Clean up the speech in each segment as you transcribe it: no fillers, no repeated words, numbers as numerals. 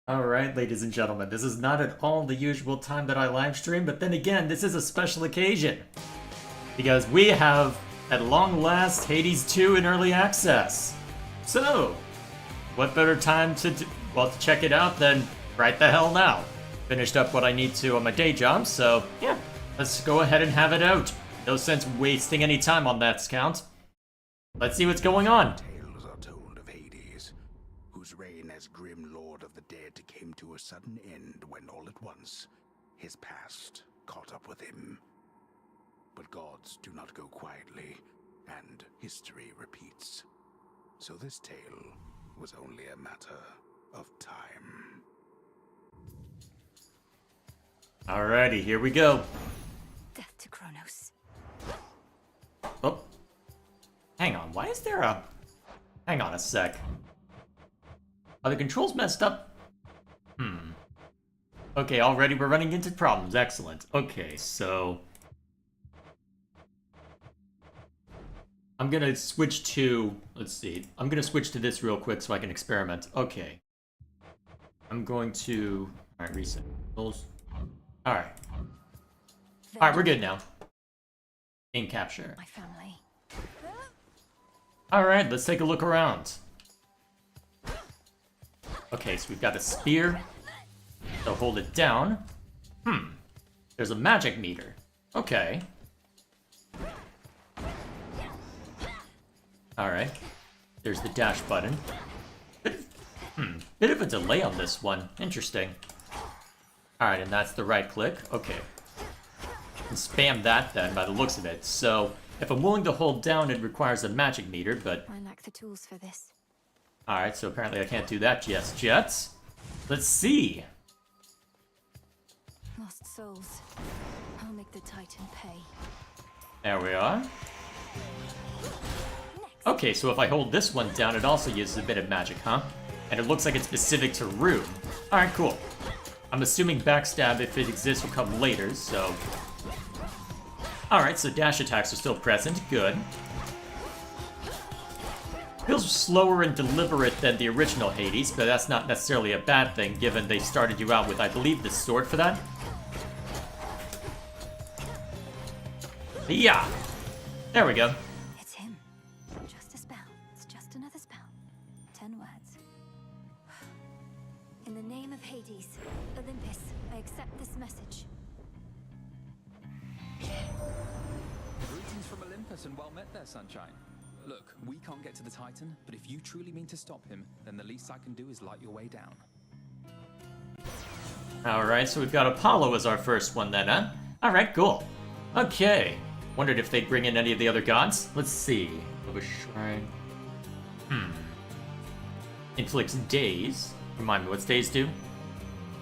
Alright, ladies and gentlemen, this is not at all the usual time that I live stream, but then again, this is a special occasion. Because we have, at long last, Hades 2 in early access. So, what better time to check it out than right the hell now. Finished up what I need to on my day job, so yeah, let's go ahead and have it out. No sense wasting any time on that count. Let's see what's going on. Tales are told of Hades, whose reign as grim lord of the dead came to a sudden end when all at once his past caught up with him. But gods do not go quietly, and history repeats. So this tale was only a matter of time. Alrighty, here we go. Death to Kronos. Oh. Hang on, why is there a... Hang on a sec. Are the controls messed up? Okay, already we're running into problems. Excellent. Okay, so... I'm gonna switch to... Let's see. I'm gonna switch to this real quick so I can experiment. Okay. I'm going to... Alright, reset. Alright. Alright, we're good now. Game capture. My family. Alright, let's take a look around. Okay, so we've got a spear. So hold it down. There's a magic meter. Okay. Alright. There's the dash button. Bit of a delay on this one. Interesting. Alright, and that's the right click. Okay. And spam that then, by the looks of it. So, if I'm willing to hold down, it requires a magic meter, but... I lack the tools for this. Alright, so apparently I can't do that just yet. Let's see. Lost souls. I'll make the Titan pay. There we are. Okay, so if I hold this one down, it also uses a bit of magic, huh? And it looks like it's specific to Rune. Alright, cool. I'm assuming backstab, if it exists, will come later, so... Alright, so dash attacks are still present. Good. Feels slower and deliberate than the original Hades, but that's not necessarily a bad thing, given they started you out with, I believe, the sword for that. Yeah! There we go. It's him. Just a spell. It's just another spell. 10 words. In the name of Hades, Olympus, I accept this message. Greetings from Olympus and well met there, Sunshine. Look, we can't get to the Titan, but if you truly mean to stop him, then the least I can do is light your way down. Alright, so we've got Apollo as our first one then, huh? Alright, cool. Okay. Wondered if they'd bring in any of the other gods. Let's see. Of a shrine. Inflicts daze. Remind me, what's daze do?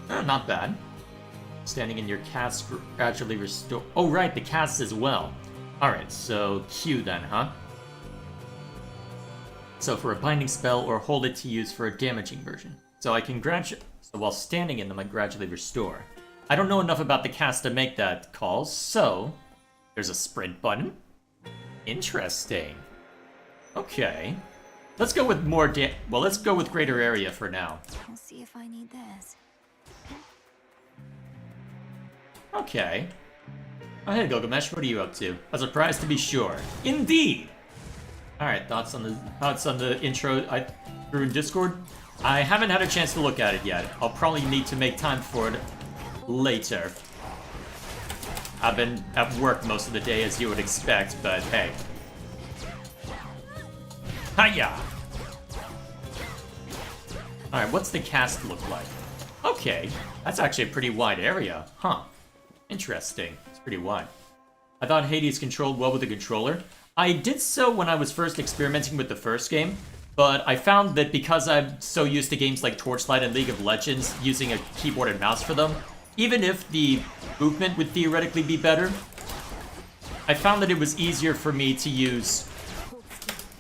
Not bad. Standing in your cast gradually restore... Oh, right, the cast as well. Alright, so Q then, huh? So for a binding spell, or hold it to use for a damaging version. So I can so while standing in them, I gradually restore. I don't know enough about the cast to make that call, so... There's a sprint button. Interesting. Okay. Let's go with more well, let's go with greater area for now. We'll see if I need theirs. Okay. Oh, hey, Gilgamesh, what are you up to? A surprise to be sure. Indeed! Alright, thoughts on the intro I threw in Discord? I haven't had a chance to look at it yet. I'll probably need to make time for it later. I've been at work most of the day, as you would expect, but hey. Hiya! Alright, what's the cast look like? Okay, that's actually a pretty wide area. Huh. Interesting. It's pretty wide. I thought Hades controlled well with the controller. I did so when I was first experimenting with the first game, but I found that because I'm so used to games like Torchlight and League of Legends using a keyboard and mouse for them, even if the movement would theoretically be better, I found that it was easier for me to use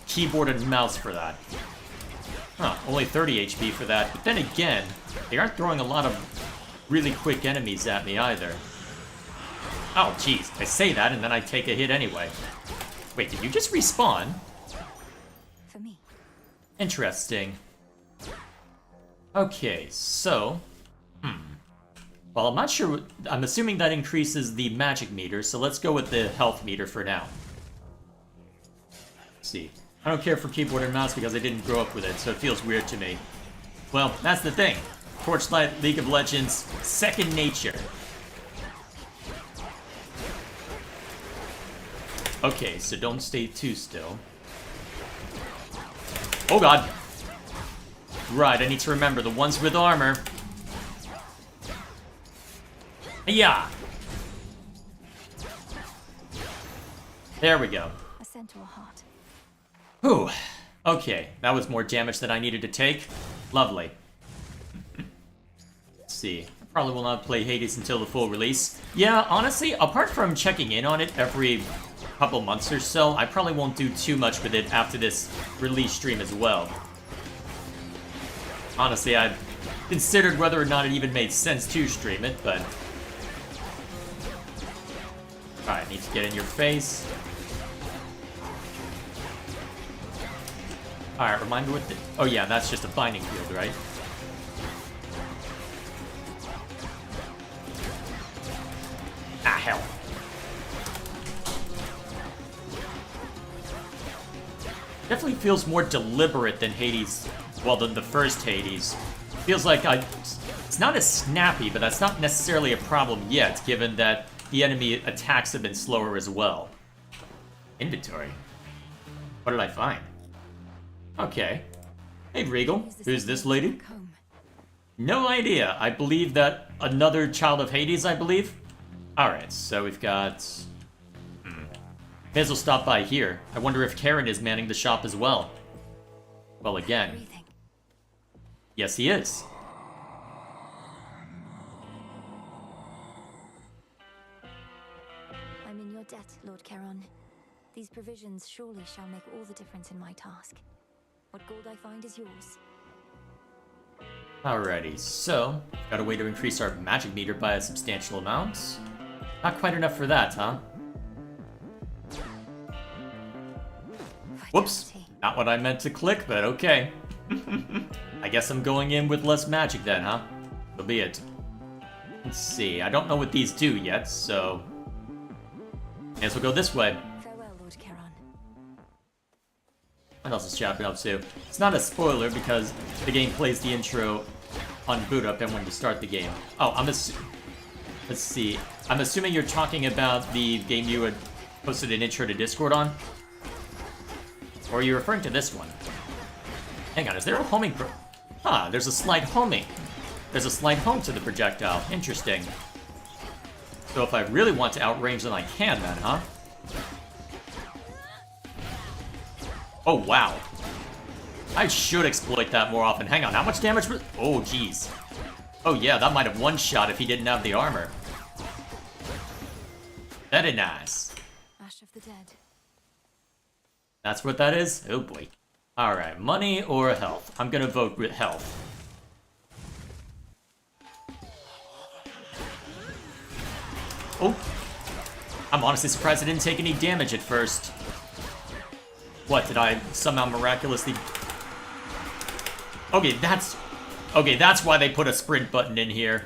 keyboard and mouse for that. Huh, only 30 HP for that, but then again, they aren't throwing a lot of really quick enemies at me either. Oh, jeez, I say that and then I take a hit anyway. Wait, did you just respawn? For me. Interesting. Okay, so... Well, I'm not sure... I'm assuming that increases the magic meter, so let's go with the health meter for now. Let's see. I don't care for keyboard and mouse because I didn't grow up with it, so it feels weird to me. Well, that's the thing. Torchlight, League of Legends, second nature. Okay, so don't stay too still. Oh god! Right, I need to remember, the ones with armor. Yeah! There we go. A centaur heart. Whew. Okay, that was more damage than I needed to take. Lovely. Let's see. I probably will not play Hades until the full release. Yeah, honestly, apart from checking in on it every couple months or so, I probably won't do too much with it after this release stream as well. Honestly, I've considered whether or not it even made sense to stream it, but... Alright, need to get in your face. Alright, remind me what the... Oh yeah, that's just a binding field, right? Ah, hell. Definitely feels more deliberate than Hades, well, than the first Hades. Feels like it's not as snappy, but that's not necessarily a problem yet, given that the enemy attacks have been slower as well. Inventory. What did I find? Okay. Hey, Regal. Who's this lady? No idea. I believe that another child of Hades, I believe. Alright, so we've got... May as well stop by here. I wonder if Karen is manning the shop as well. Well, again. Yes, he is. I'm in your debt, Lord Charon. These provisions surely shall make all the difference in my task. What gold I find is yours. Alrighty, so... Got a way to increase our magic meter by a substantial amount. Not quite enough for that, huh? Whoops! Not what I meant to click, but okay. I guess I'm going in with less magic then, huh? So be it. Let's see, I don't know what these do yet, so... Guess we'll go this way. Farewell, Lord Charon. What else is Chad been up to? It's not a spoiler because the game plays the intro on boot up and when you start the game. Oh, let's see. I'm assuming you're talking about the game you had posted an intro to Discord on? Or are you referring to this one? Hang on, is there a homing there's a slight homing. There's a slight home to the projectile. Interesting. So if I really want to outrange them, I can then, huh? Oh, wow. I should exploit that more often. Hang on, how much damage was... Oh, jeez. Oh, yeah, that might have one-shot if he didn't have the armor. Very nice. Ash of the dead. That's what that is? Oh, boy. Alright, money or health? I'm gonna vote with health. Oh. I'm honestly surprised I didn't take any damage at first. What, did I somehow miraculously... Okay, that's why they put a sprint button in here.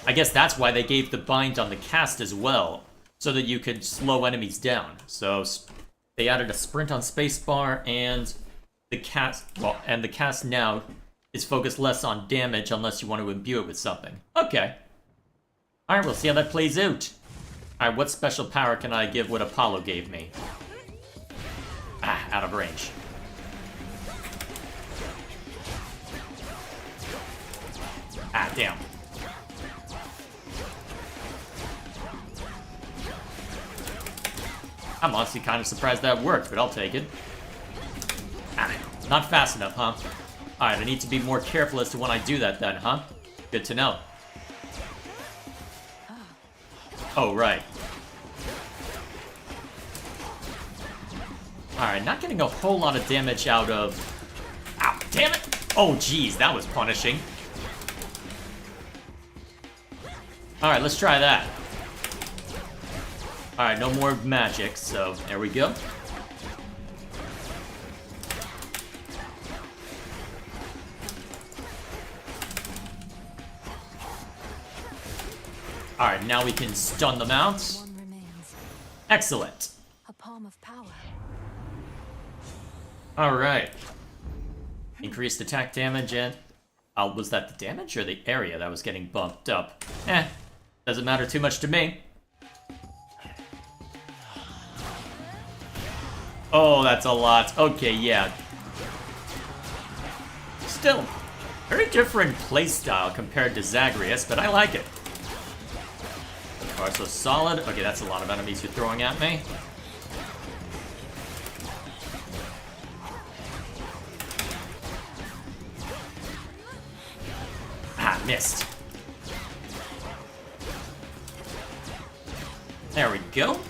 I guess that's why they gave the bind on the cast as well, so that you could slow enemies down. So they added a sprint on spacebar, and the cast, and the cast now is focused less on damage unless you want to imbue it with something. Okay. Alright, we'll see how that plays out. Alright, what special power can I give what Apollo gave me? Ah, out of range. Ah, damn. I'm honestly kind of surprised that worked, but I'll take it. Ah, not fast enough, huh? Alright, I need to be more careful as to when I do that then, huh? Good to know. Oh, right. Alright, not getting a whole lot of damage out of... Ow, damn it! Oh, jeez, that was punishing. Alright, let's try that. Alright, no more magic, so there we go. Alright, now we can stun them out. One remains. Excellent. A palm of power. Alright. Increased attack damage and... was that the damage or the area that was getting bumped up? Doesn't matter too much to me. Oh, that's a lot. Okay, yeah. Still, very different playstyle compared to Zagreus, but I like it. So far, so solid. Okay, that's a lot of enemies you're throwing at me. Ah, missed. There we go.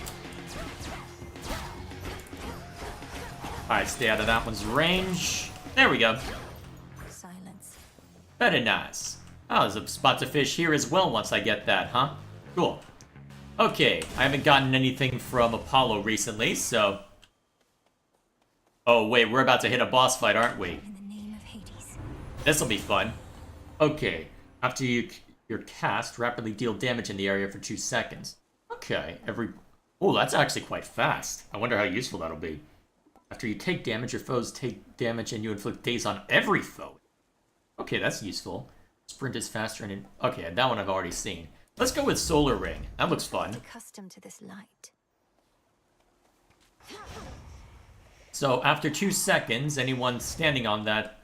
Alright, stay out of that one's range. There we go. Silence. Very nice. Oh, there's a spot to fish here as well once I get that, huh? Cool. Okay, I haven't gotten anything from Apollo recently, so... Oh, wait, we're about to hit a boss fight, aren't we? In the name of Hades. This'll be fun. Okay, after your cast, rapidly deal damage in the area for 2 seconds. Okay, Oh, that's actually quite fast. I wonder how useful that'll be. After you take damage, your foes take damage and you inflict daze on every foe. Okay, that's useful. Sprint is faster and... Okay, that one I've already seen. Let's go with Solar Ring. That looks fun. Accustomed to this light. So after 2 seconds, anyone standing on that,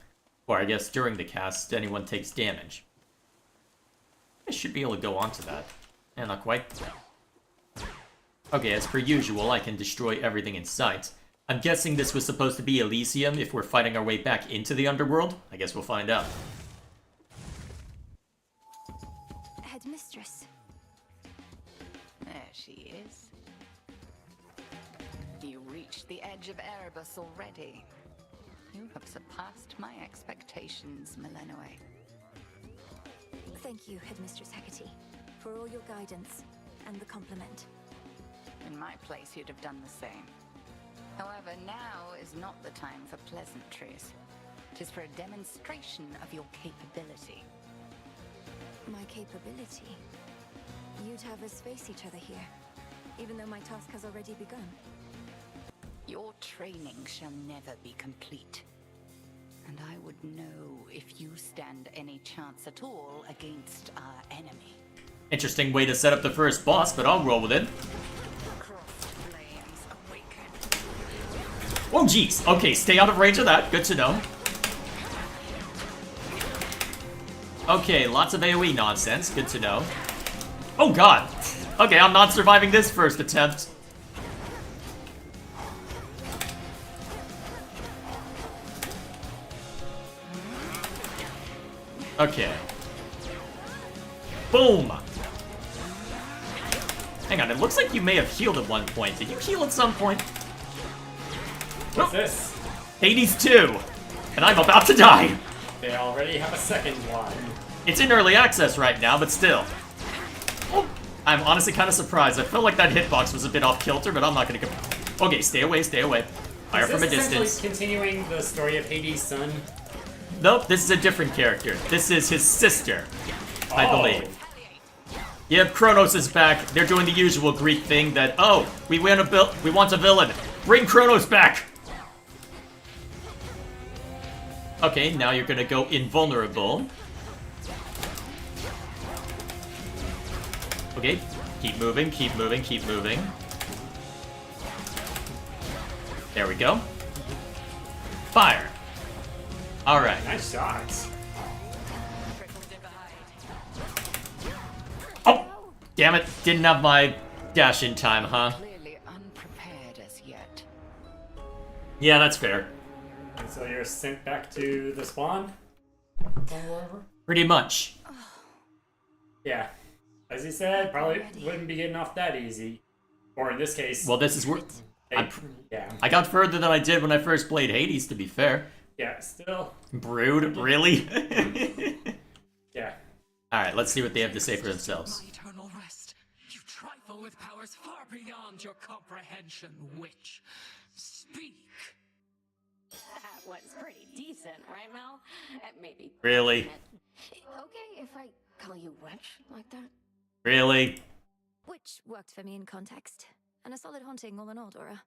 or I guess during the cast, anyone takes damage. I should be able to go on to that. And not quite. Okay, as per usual, I can destroy everything in sight. I'm guessing this was supposed to be Elysium if we're fighting our way back into the underworld. I guess we'll find out. Headmistress. There she is. You reached the edge of Erebus already. You have surpassed my expectations, Melinoe. Thank you, Headmistress Hecate, for all your guidance and the compliment. In my place, you'd have done the same. However, now is not the time for pleasantries. It is for a demonstration of your capability. My capability? You'd have us face each other here, even though my task has already begun. Your training shall never be complete. And I would know if you stand any chance at all against our enemy. Interesting way to set up the first boss, but I'll roll with it. Crossed flames awaken. Oh, jeez. Okay, stay out of range of that. Good to know. Okay, lots of AoE nonsense. Good to know. Oh, God. Okay, I'm not surviving this first attempt. Okay. Boom! Hang on, it looks like you may have healed at one point. Did you heal at some point? What's this? Hades 2! And I'm about to die! They already have a second one. It's in early access right now, but still. Oh, I'm honestly kind of surprised. I felt like that hitbox was a bit off kilter, but I'm not gonna go. Okay, stay away, stay away. Fire Is from a this distance. essentially continuing the story of Hades' son? Nope, this is a different character. This is his sister, I Oh. believe. Yep, Kronos is back. They're doing the usual Greek thing that, oh, we want a villain. Bring Kronos back! Okay, now you're gonna go invulnerable. Okay, keep moving, keep moving, keep moving. There we go. Fire! Alright. Nice shots. Oh! Damn it, didn't have my dash in time, huh? Clearly unprepared as yet. Yeah, that's fair. And so you're sent back to the spawn? Or wherever? Pretty much. Yeah. As you said, probably wouldn't be getting off that easy. Or in this case, Well, this is where... hey, yeah. I got further than I did when I first played Hades, to be fair. Yeah, still. Brood, really? Yeah. Alright, let's see what they have to say for themselves. My eternal rest. You trifle with powers far beyond your comprehension, witch. Speak. That was pretty decent, right, Mel? Maybe. Really? Okay if I call you witch like that? Really? Which worked for me in context. And a solid haunting all in all, Dora.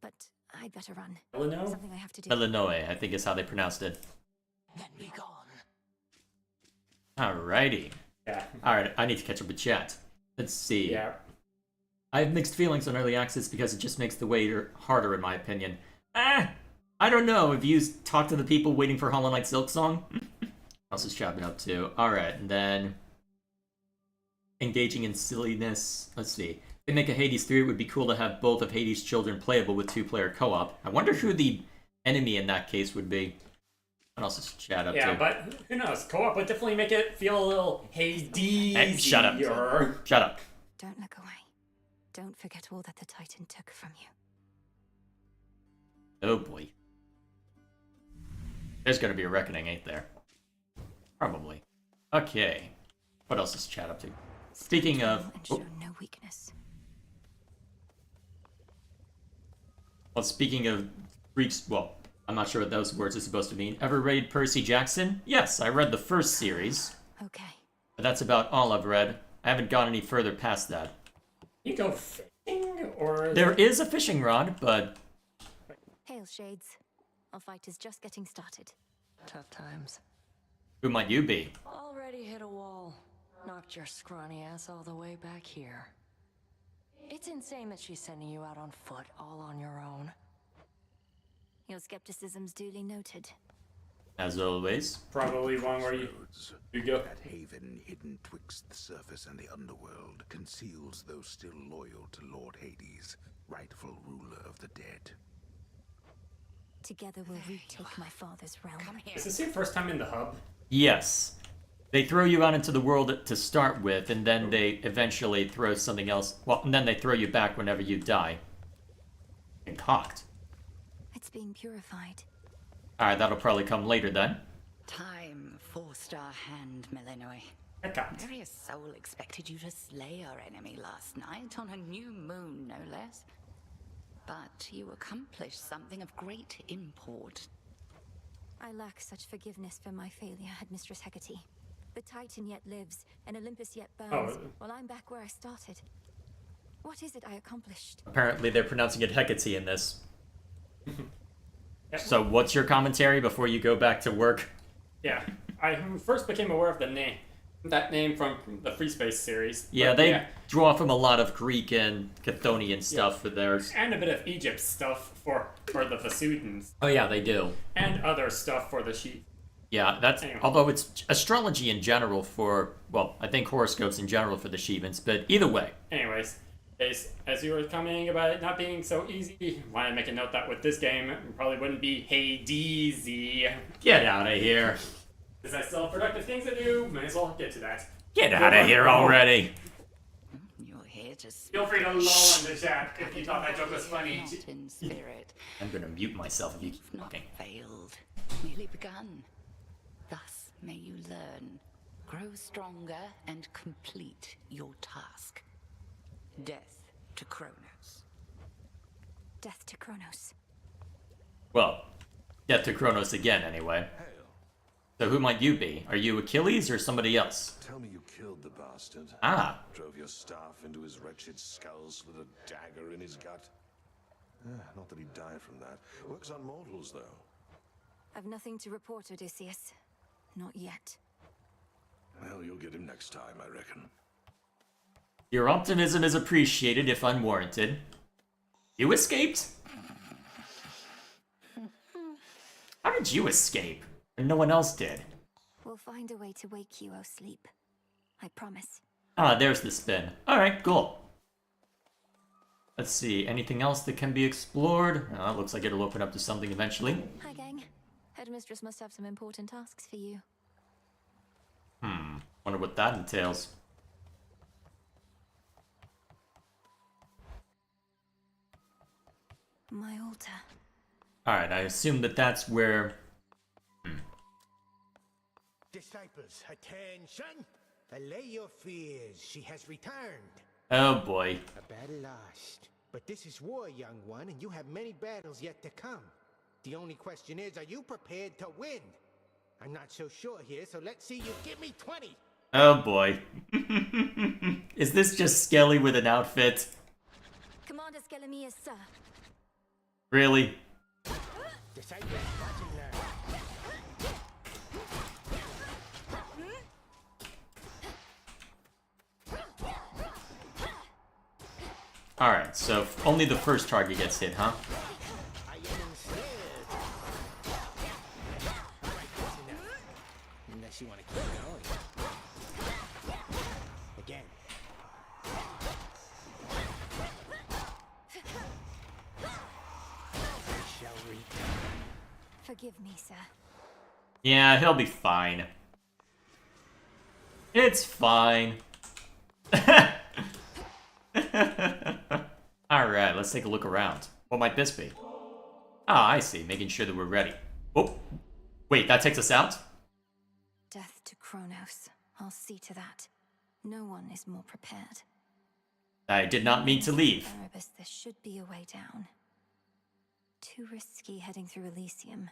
But I'd better run. Illinois? Something I have to do. Illinois, I think is how they pronounced it. Then be gone. Alrighty. Yeah. Alright, I need to catch up with chat. Let's see. Yeah. I have mixed feelings on early access because it just makes the wait harder, in my opinion. I don't know. Have you talked to the people waiting for Hollow Knight Silk Song? What else is chat been up to? Alright, and then... engaging in silliness. Let's see. If they make a Hades 3, it would be cool to have both of Hades' children playable with 2-player co-op. I wonder who the enemy in that case would be. What else is chat up to? Yeah, but who knows? Co-op would definitely make it feel a little Hades. Hey, shut up. Shut up. Don't look away. Don't forget all that the Titan took from you. Oh boy. There's gonna be a reckoning, ain't there? Probably. Okay. What else is chat up to? Speaking of... And show no weakness. Well, speaking of freaks... Well, I'm not sure what those words are supposed to mean. Ever read Percy Jackson? Yes, I read the first series. Okay. But that's about all I've read. I haven't gone any further past that. You go fishing, or... There is a fishing rod, but... Hail, Shades. Our fight is just getting started. Tough times. Who might you be? Already hit a wall. Knocked your scrawny ass all the way back here. It's insane that she's sending you out on foot, all on your own. Your skepticism's duly noted. As always. Probably one where you go. That haven hidden twixt the surface and the underworld conceals those still loyal to Lord Hades, rightful ruler of the dead. Together we'll retake my father's realm. Come here. Is this your first time in the hub? Yes. They throw you out into the world to start with, and then they eventually throw something else... Well, and then they throw you back whenever you die. Concoct. It's being purified. Alright, that'll probably come later then. Time forced our hand, Melinoy. I can't. Various soul expected you to slay our enemy last night on a new moon, no less. But you accomplished something of great import. I lack such forgiveness for my failure, Headmistress Hecate. The Titan yet lives, and Olympus yet burns, while I'm back where I started. What is it I accomplished? Apparently they're pronouncing it Hecate in this. So what's your commentary before you go back to work? Yeah, I first became aware of the name. That name from the Free Space series. Yeah, But they draw from a lot of Greek and Chthonian stuff for theirs. And a bit of Egypt stuff for the Vasudans. Oh yeah, they do. And other stuff for the sheep. Yeah, that's... Anyway. Although it's astrology in general for... Well, I think horoscopes in general for the Shivans, but either way. Anyways, as you were commenting about it not being so easy, I want to make a note that with this game, it probably wouldn't be Hadesy. Get out of here. Because I still have productive things to do, may as well get to that. Get out of here already. You're here to Feel free to lull in the chat if you thought that joke was funny. not in spirit. I'm gonna mute myself if you keep You've not talking. failed, merely begun. Thus may you learn, grow stronger, and complete your task. Death to Kronos. Death to Kronos. Well, death to Kronos again, anyway. So who might you be? Are you Achilles or somebody else? Tell me you killed the bastard. Ah, Drove your staff into his wretched skull, slid a dagger in his gut. Not that he'd die from that. Works on mortals, though. I've nothing to report, Odysseus. Not yet. Well, you'll get him next time, I reckon. your optimism is appreciated if unwarranted. You escaped? How did you escape? And no one else did. We'll find a way to wake you, O sleep. I promise. Ah, there's the spin. Alright, cool. Let's see, anything else that can be explored? Oh, looks like it'll open up to something eventually. Hi, gang. Headmistress must have some important tasks for you. Wonder what that entails. My altar. Alright, I assume that that's where... Disciples, attention! Allay your fears. She has returned. Oh boy. A battle lost. But this is war, young one, and you have many battles yet to come. The only question is, are you prepared to win? I'm not so sure here, so let's see you give me 20. Oh boy. Is this just Skelly with an outfit? Commander Skelemius, sir. Really? Alright, so only the first target gets hit, huh? Unless you want to keep going. Again. Shall we? Forgive me, sir. Yeah, he'll be fine. It's fine. Alright, let's take a look around. What might this be? Ah, I see. Making sure that we're ready. Oh, wait, that takes us out? Death to Kronos. I'll see to that. No one is more prepared. I did not mean to leave. Erebus, there should be a way down. Too risky heading through Elysium.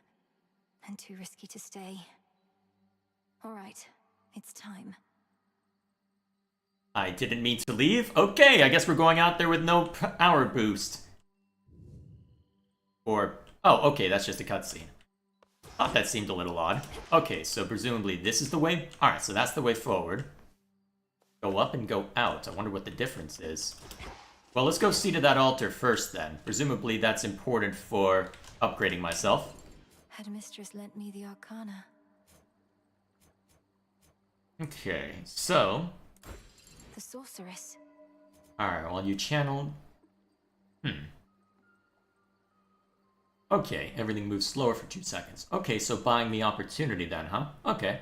And too risky to stay. Alright, it's time. I didn't mean to leave? Okay, I guess we're going out there with no power boost. Or... oh, okay, that's just a cutscene. Thought that seemed a little odd. Okay, so presumably this is the way... alright, so that's the way forward. Go up and go out. I wonder what the difference is. Well, let's go see to that altar first, then. Presumably that's important for upgrading myself. Headmistress lent me the Arcana. Okay, so... the sorceress. alright, well, you channeled... okay, everything moves slower for 2 seconds. Okay, so buying the opportunity then, huh? Okay.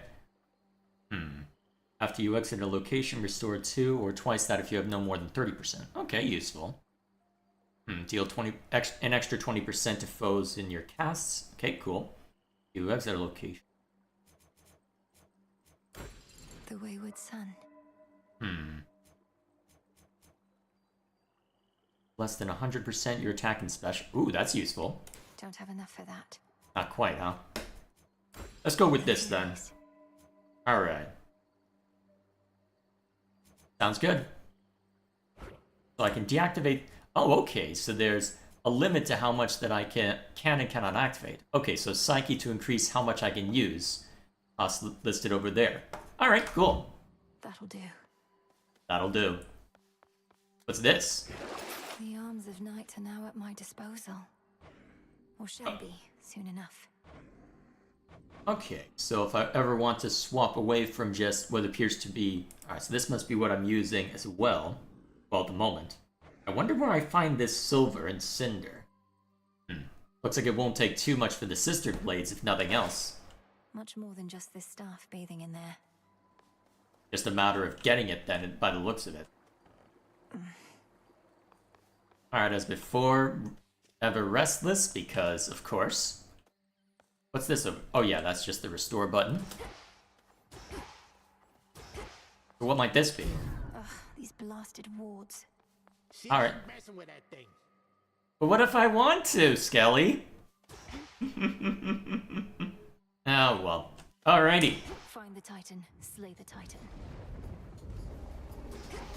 After you exit a location, restore 2 or twice that if you have no more than 30%. Okay, useful. Deal an extra 20% to foes in your casts. Okay, cool. You exit a location. The Wayward Son. Less than 100% your attack and special. Ooh, that's useful. Don't have enough for that. Not quite, huh? Let's go with this then. Alright. Sounds good. So I can deactivate... oh, okay, so there's a limit to how much that I can and cannot activate. Okay, so Psyche to increase how much I can use. Listed over there. Alright, cool. That'll do. That'll do. What's this? The arms of night are now at my disposal. Or shall be, soon enough. Okay, so if I ever want to swap away from just what appears to be... alright, so this must be what I'm using as well. Well, at the moment. I wonder where I find this silver and cinder. Looks like it won't take too much for the sister blades, if nothing else. Much more than just this staff bathing in there. Just a matter of getting it then, by the looks of it. Alright, as before, ever restless, because, of course... what's this? Oh yeah, that's just the restore button. So what might this be? Ugh, these blasted wards. Alright. Messing with that thing. But what if I want to, Skelly? Oh, well. Alrighty. Find the Titan, slay the Titan.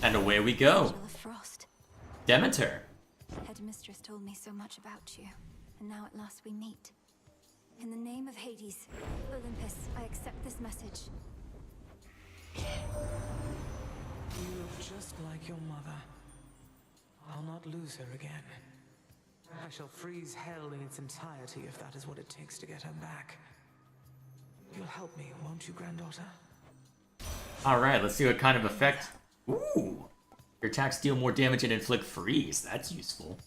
And away we go. Angel of Frost. Demeter. Headmistress told me so much about you, and now at last we meet. In the name of Hades, Olympus, I accept this message. You look just like your mother. I'll not lose her again. I shall freeze hell in its entirety if that is what it takes to get her back. You'll help me, won't you, granddaughter? Alright, let's see what kind of effect... ooh! Your attacks deal more damage and inflict freeze. That's useful.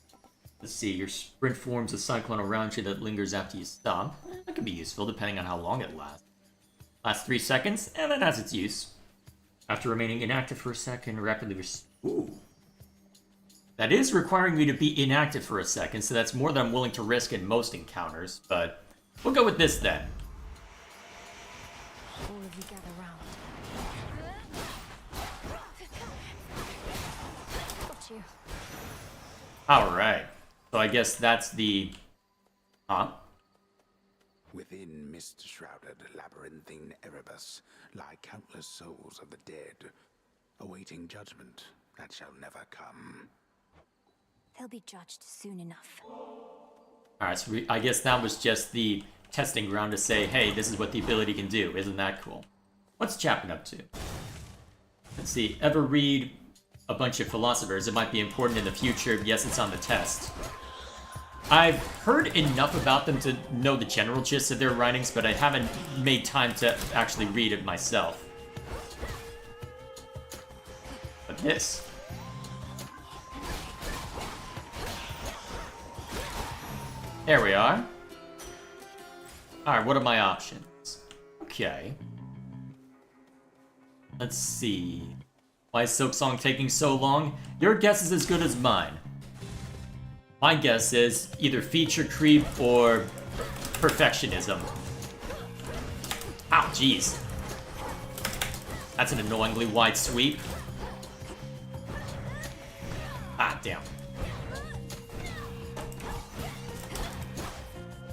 Let's see, your sprint forms a cyclone around you that lingers after you stop. That could be useful depending on how long it lasts. Lasts 3 seconds, and then has its use. After remaining inactive for a second, rapidly ooh. That is requiring me to be inactive for a second, so that's more than I'm willing to risk in most encounters, but we'll go with this then. All of you gather round. Got you. Alright. So I guess that's the... huh? Within mist-shrouded labyrinthine Erebus lie countless souls of the dead, awaiting judgment that shall never come. They'll be judged soon enough. Alright, so I guess that was just the testing ground to say, hey, this is what the ability can do. Isn't that cool? What's Chapman up to? Let's see. Ever read a bunch of philosophers? It might be important in the future. Yes, it's on the test. I've heard enough about them to know the general gist of their writings, but I haven't made time to actually read it myself. But this... There we are. Alright, what are my options? Okay. Let's see. Why is Silksong taking so long? Your guess is as good as mine. My guess is either feature creep or perfectionism. Ow, jeez. That's an annoyingly wide sweep. Ah, damn.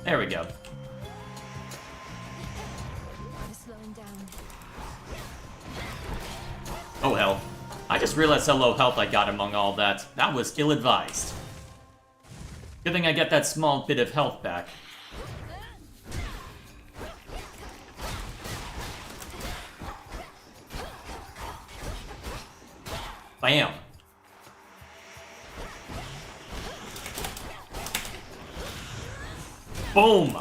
There we go. Slowing down. Oh hell. I just realized how low health I got among all that. That was ill-advised. Good thing I get that small bit of health back. Bam! Boom!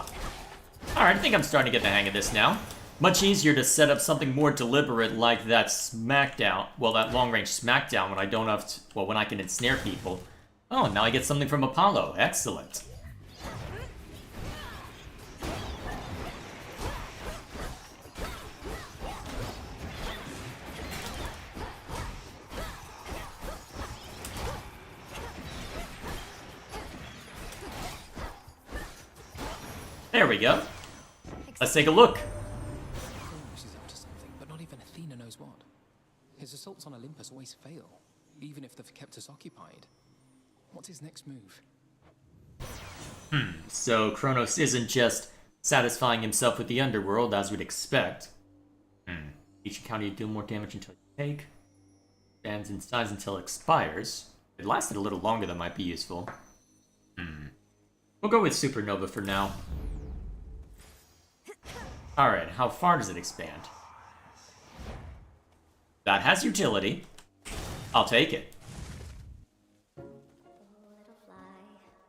Alright, I think I'm starting to get the hang of this now. Much easier to set up something more deliberate like that smackdown. Well, that long-range smackdown when I don't have to, well, when I can ensnare people. Oh, now I get something from Apollo. Excellent. There we go. Let's take a look. Kronos is up to something, but not even Athena knows what. His assaults on Olympus always fail, even if they've kept us occupied. What's his next move? So Kronos isn't just satisfying himself with the underworld, as we'd expect. Each encounter you deal more damage until you take. Stands in size until it expires. If it lasted a little longer, that might be useful. We'll go with Supernova for now. Alright, how far does it expand? That has utility. I'll take it. Little fly,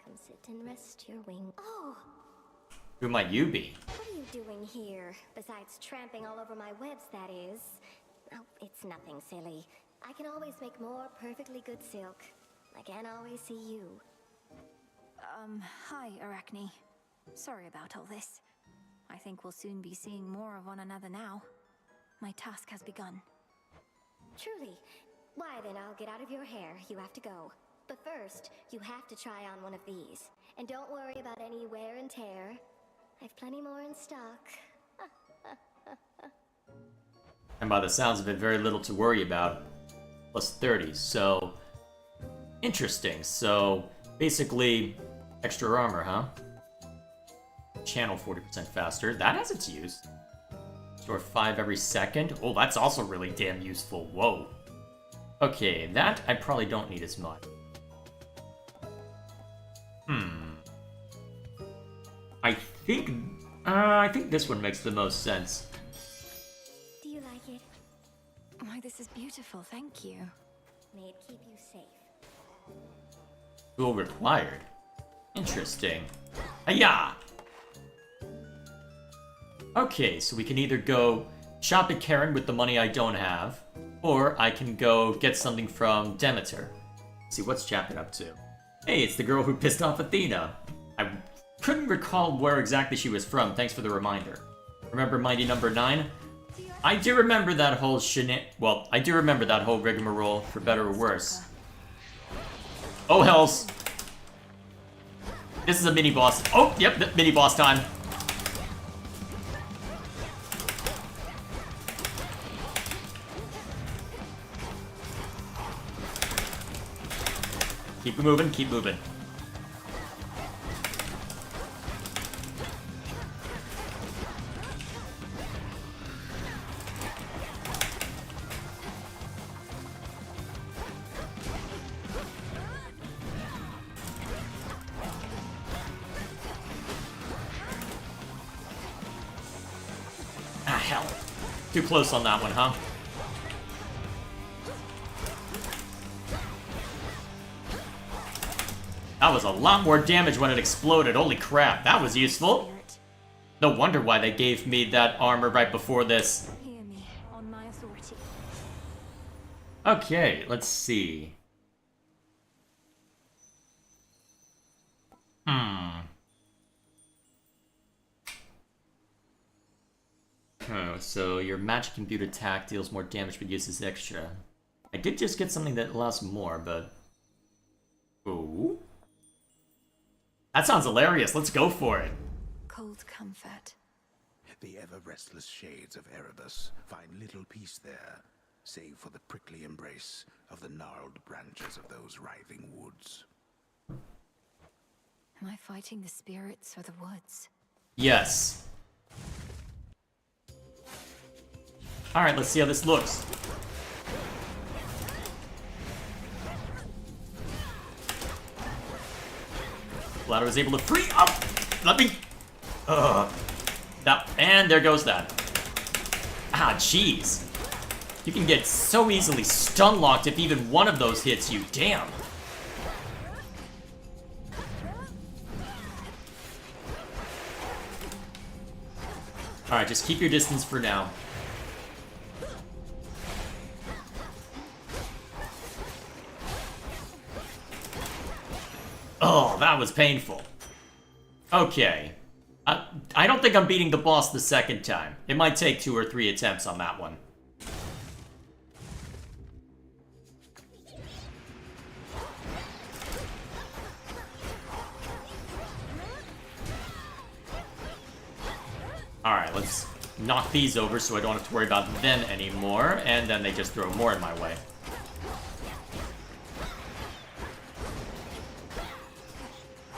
come sit and rest your wing. Oh, Who might you be? what are you doing here? Besides tramping all over my webs, that is. Oh, it's nothing silly. I can always make more perfectly good silk. I can't always see you. Hi, Arachne. Sorry about all this. I think we'll soon be seeing more of one another now. My task has begun. Truly. Why then, I'll get out of your hair. You have to go. But first, you have to try on one of these. And don't worry about any wear and tear. I've plenty more in stock. And by the sounds of it, very little to worry about. Plus 30, so... Interesting. So, basically, extra armor, huh? Channel 40% faster. That has its use. Store 5 every second. Oh, that's also really damn useful. Whoa. Okay, that I probably don't need as much. I think this one makes the most sense. Do you like it? Why, this is beautiful, thank you. May it keep you safe. Tool required. Interesting. Hiya! Okay, so we can either go shop at Karen with the money I don't have, or I can go get something from Demeter. Let's see, what's Chapman up to? Hey, it's the girl who pissed off Athena. I couldn't recall where exactly she was from, thanks for the reminder. Remember Mighty Number 9? I do remember that whole well, I do remember that whole rigmarole, for better or worse. Oh hells! This is a mini-boss. Oh, yep, mini-boss time. Keep moving, keep moving. hell. Too close on that one, huh? That was a lot more damage when it exploded. Holy crap, that was useful. No wonder why they gave me that armor right before this. Hear me on my authority. Okay, let's see. Oh, so your magic imbued attack deals more damage but uses extra. I did just get something that allows more, but... Ooh. That sounds hilarious. Let's go for it. Cold comfort. The ever-restless shades of Erebus find little peace there, save for the prickly embrace of the gnarled branches of those writhing woods. Am I fighting the spirits or the woods? Yes. Alright, let's see how this looks. Glad I was able to free up. Let me. That, and there goes that. Ah, jeez. You can get so easily stun locked if even one of those hits you. Damn. Alright, just keep your distance for now. Oh, that was painful. Okay. I don't think I'm beating the boss the second time. It might take 2 or 3 attempts on that one. Alright, let's knock these over so I don't have to worry about them anymore, and then they just throw more in my way.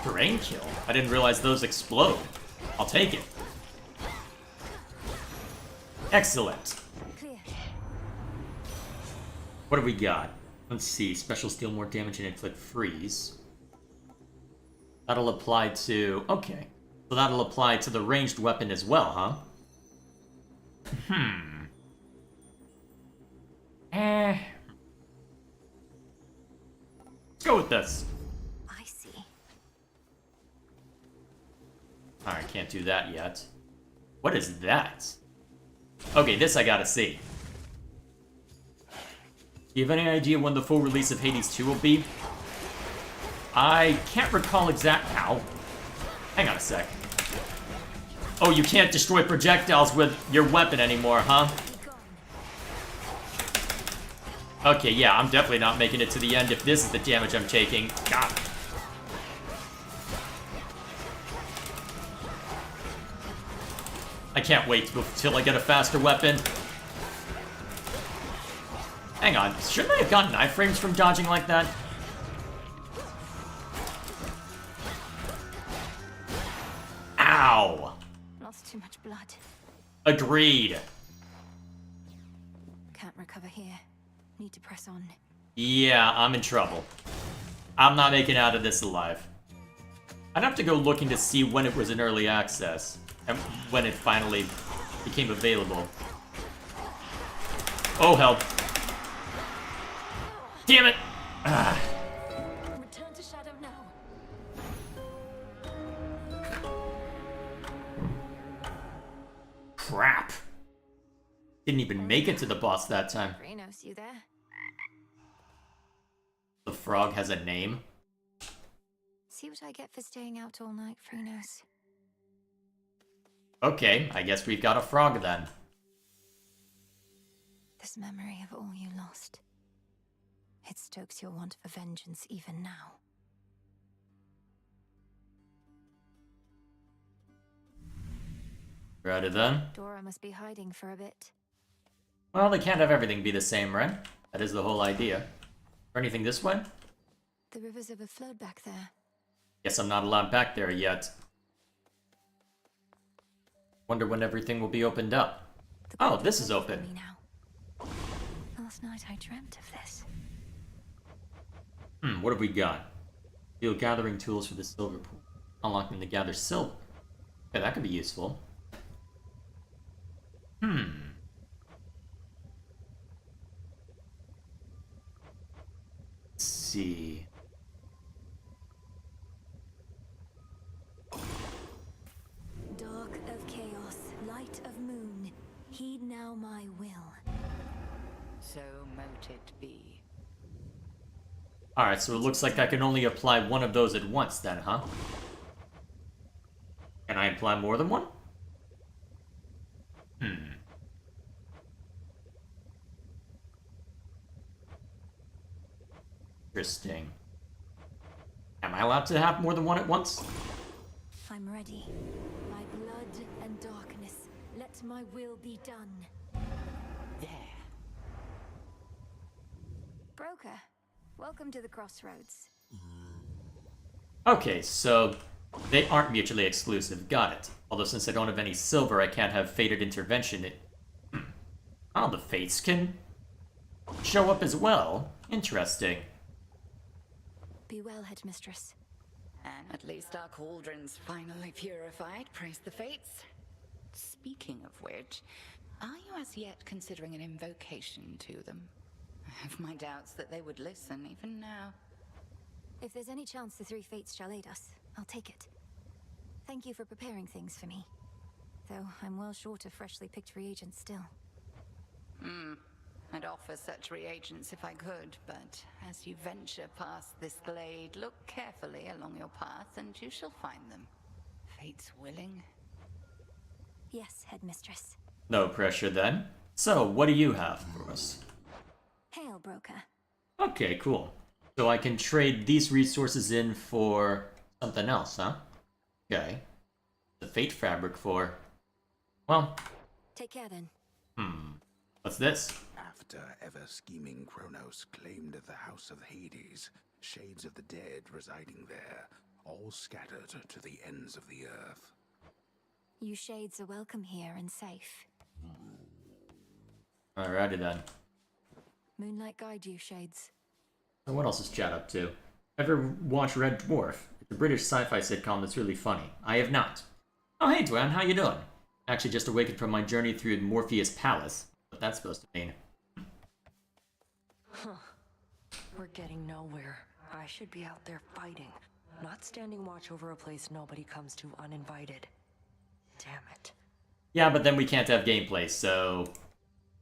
Terrain kill? I didn't realize those explode. I'll take it. Excellent. Clear. What do we got? Let's see. Special deal more damage and inflict freeze. That'll apply to... Okay. So that'll apply to the ranged weapon as well, huh? Let's go with this. I see. Alright, can't do that yet. What is that? Okay, this I gotta see. Do you have any idea when the full release of Hades 2 will be? I can't recall exact... Ow. Hang on a sec. Oh, you can't destroy projectiles with your weapon anymore, huh? Okay, yeah, I'm definitely not making it to the end if this is the damage I'm taking. God. I can't wait till I get a faster weapon. Hang on, shouldn't I have gotten iframes from dodging like that? Ow! Lost too much blood. Agreed. Can't recover here. Need to press on. Yeah, I'm in trouble. I'm not making out of this alive. I'd have to go looking to see when it was in early access. And when it finally became available. Oh, help. Damn it! Ah. Return to Shadow now. Crap. Didn't even make it to the boss that time. Rhinos, you there? The frog has a name? See what I get for staying out all night, Phrynos. Okay, I guess we've got a frog then. This memory of all you lost. It stokes your want for vengeance even now. Ready then? Dora must be hiding for a bit. Well, they can't have everything be the same, right? That is the whole idea. Or anything this way? The rivers overflowed back there. Guess I'm not allowed back there yet. Wonder when everything will be opened up. Oh, this is open. Last night I dreamt of this. What have we got? Deal gathering tools for the silver pool. Unlock them to gather silver. Okay, that could be useful. Let's see. Dark of chaos, light of moon, heed now my will. So mote it be. Alright, so it looks like I can only apply one of those at once then, huh? Can I apply more than one? Interesting. Am I allowed to have more than one at once? I'm ready. By blood and darkness, let my will be done. There. Broker, welcome to the crossroads. Okay, so they aren't mutually exclusive. Got it. Although since I don't have any silver, I can't have fated intervention. Oh, the fates can show up as well. Interesting. Be well, headmistress. And at least our cauldron's finally purified, praise the fates. Speaking of which, are you as yet considering an invocation to them? I have my doubts that they would listen even now. If there's any chance the three fates shall aid us, I'll take it. Thank you for preparing things for me. Though I'm well short of freshly picked reagents still. I'd offer such reagents if I could, but as you venture past this glade, look carefully along your path and you shall find them. Fates willing. Yes, headmistress. No pressure then. So, what do you have for us? Hail, broker. Okay, cool. So I can trade these resources in for something else, huh? Okay. The fate fabric for... Well... Take care then. What's this? After ever-scheming Kronos claimed the House of Hades, shades of the dead residing there, all scattered to the ends of the earth. You shades are welcome here and safe. Alrighty then. Moonlight guide you, shades. So what else is Chad up to? Ever watch Red Dwarf? It's a British sci-fi sitcom that's really funny. I have not. Oh hey Dwan, how you doing? Actually just awakened from my journey through Morpheus Palace. What that's supposed to mean. Huh. We're getting nowhere. I should be out there fighting, not standing watch over a place nobody comes to uninvited. Damn it. Yeah, but then we can't have gameplay, so...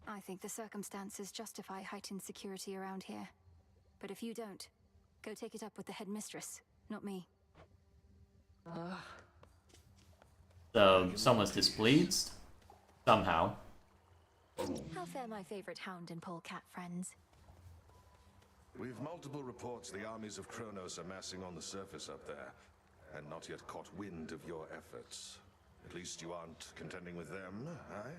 I think the circumstances justify heightened security around here. But if you don't, go take it up with the headmistress, not me. So, someone's displeased? Somehow. How fare my favorite hound and polecat friends? We've multiple reports the armies of Kronos are massing on the surface up there, and not yet caught wind of your efforts. At least you aren't contending with them, aye?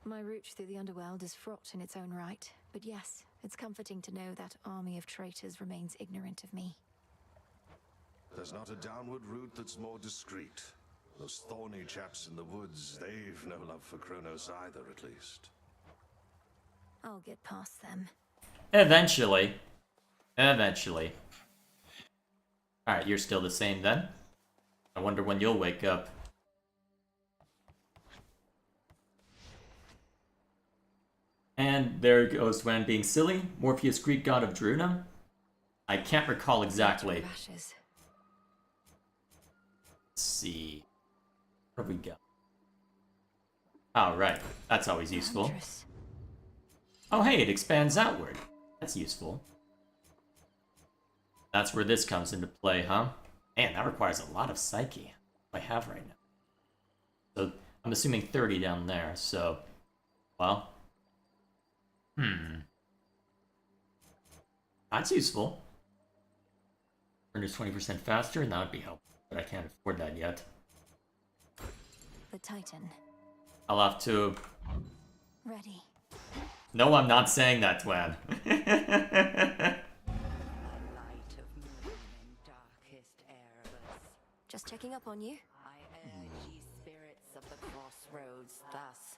My route through the underworld is fraught in its own right, but yes, it's comforting to know that army of traitors remains ignorant of me. There's not a downward route that's more discreet. Those thorny chaps in the woods, they've no love for Kronos either, at least. I'll get past them. Eventually. Eventually. Alright, you're still the same then? I wonder when you'll wake up. And there goes Dwan being silly. Morpheus, Greek god of Druna? I can't recall exactly. Let's see. Where have we got? Oh, right. That's always useful. Oh, hey, it expands outward. That's useful. That's where this comes into play, huh? Man, that requires a lot of psyche. What do I have right now? So, I'm assuming 30 down there, so... Well... That's useful. Burn is 20% faster, and that would be helpful, but I can't afford that yet. The Titan. I'll have to... Ready. No, I'm not saying that, Dwan. Just checking up on you. I urge ye spirits of the crossroads thus.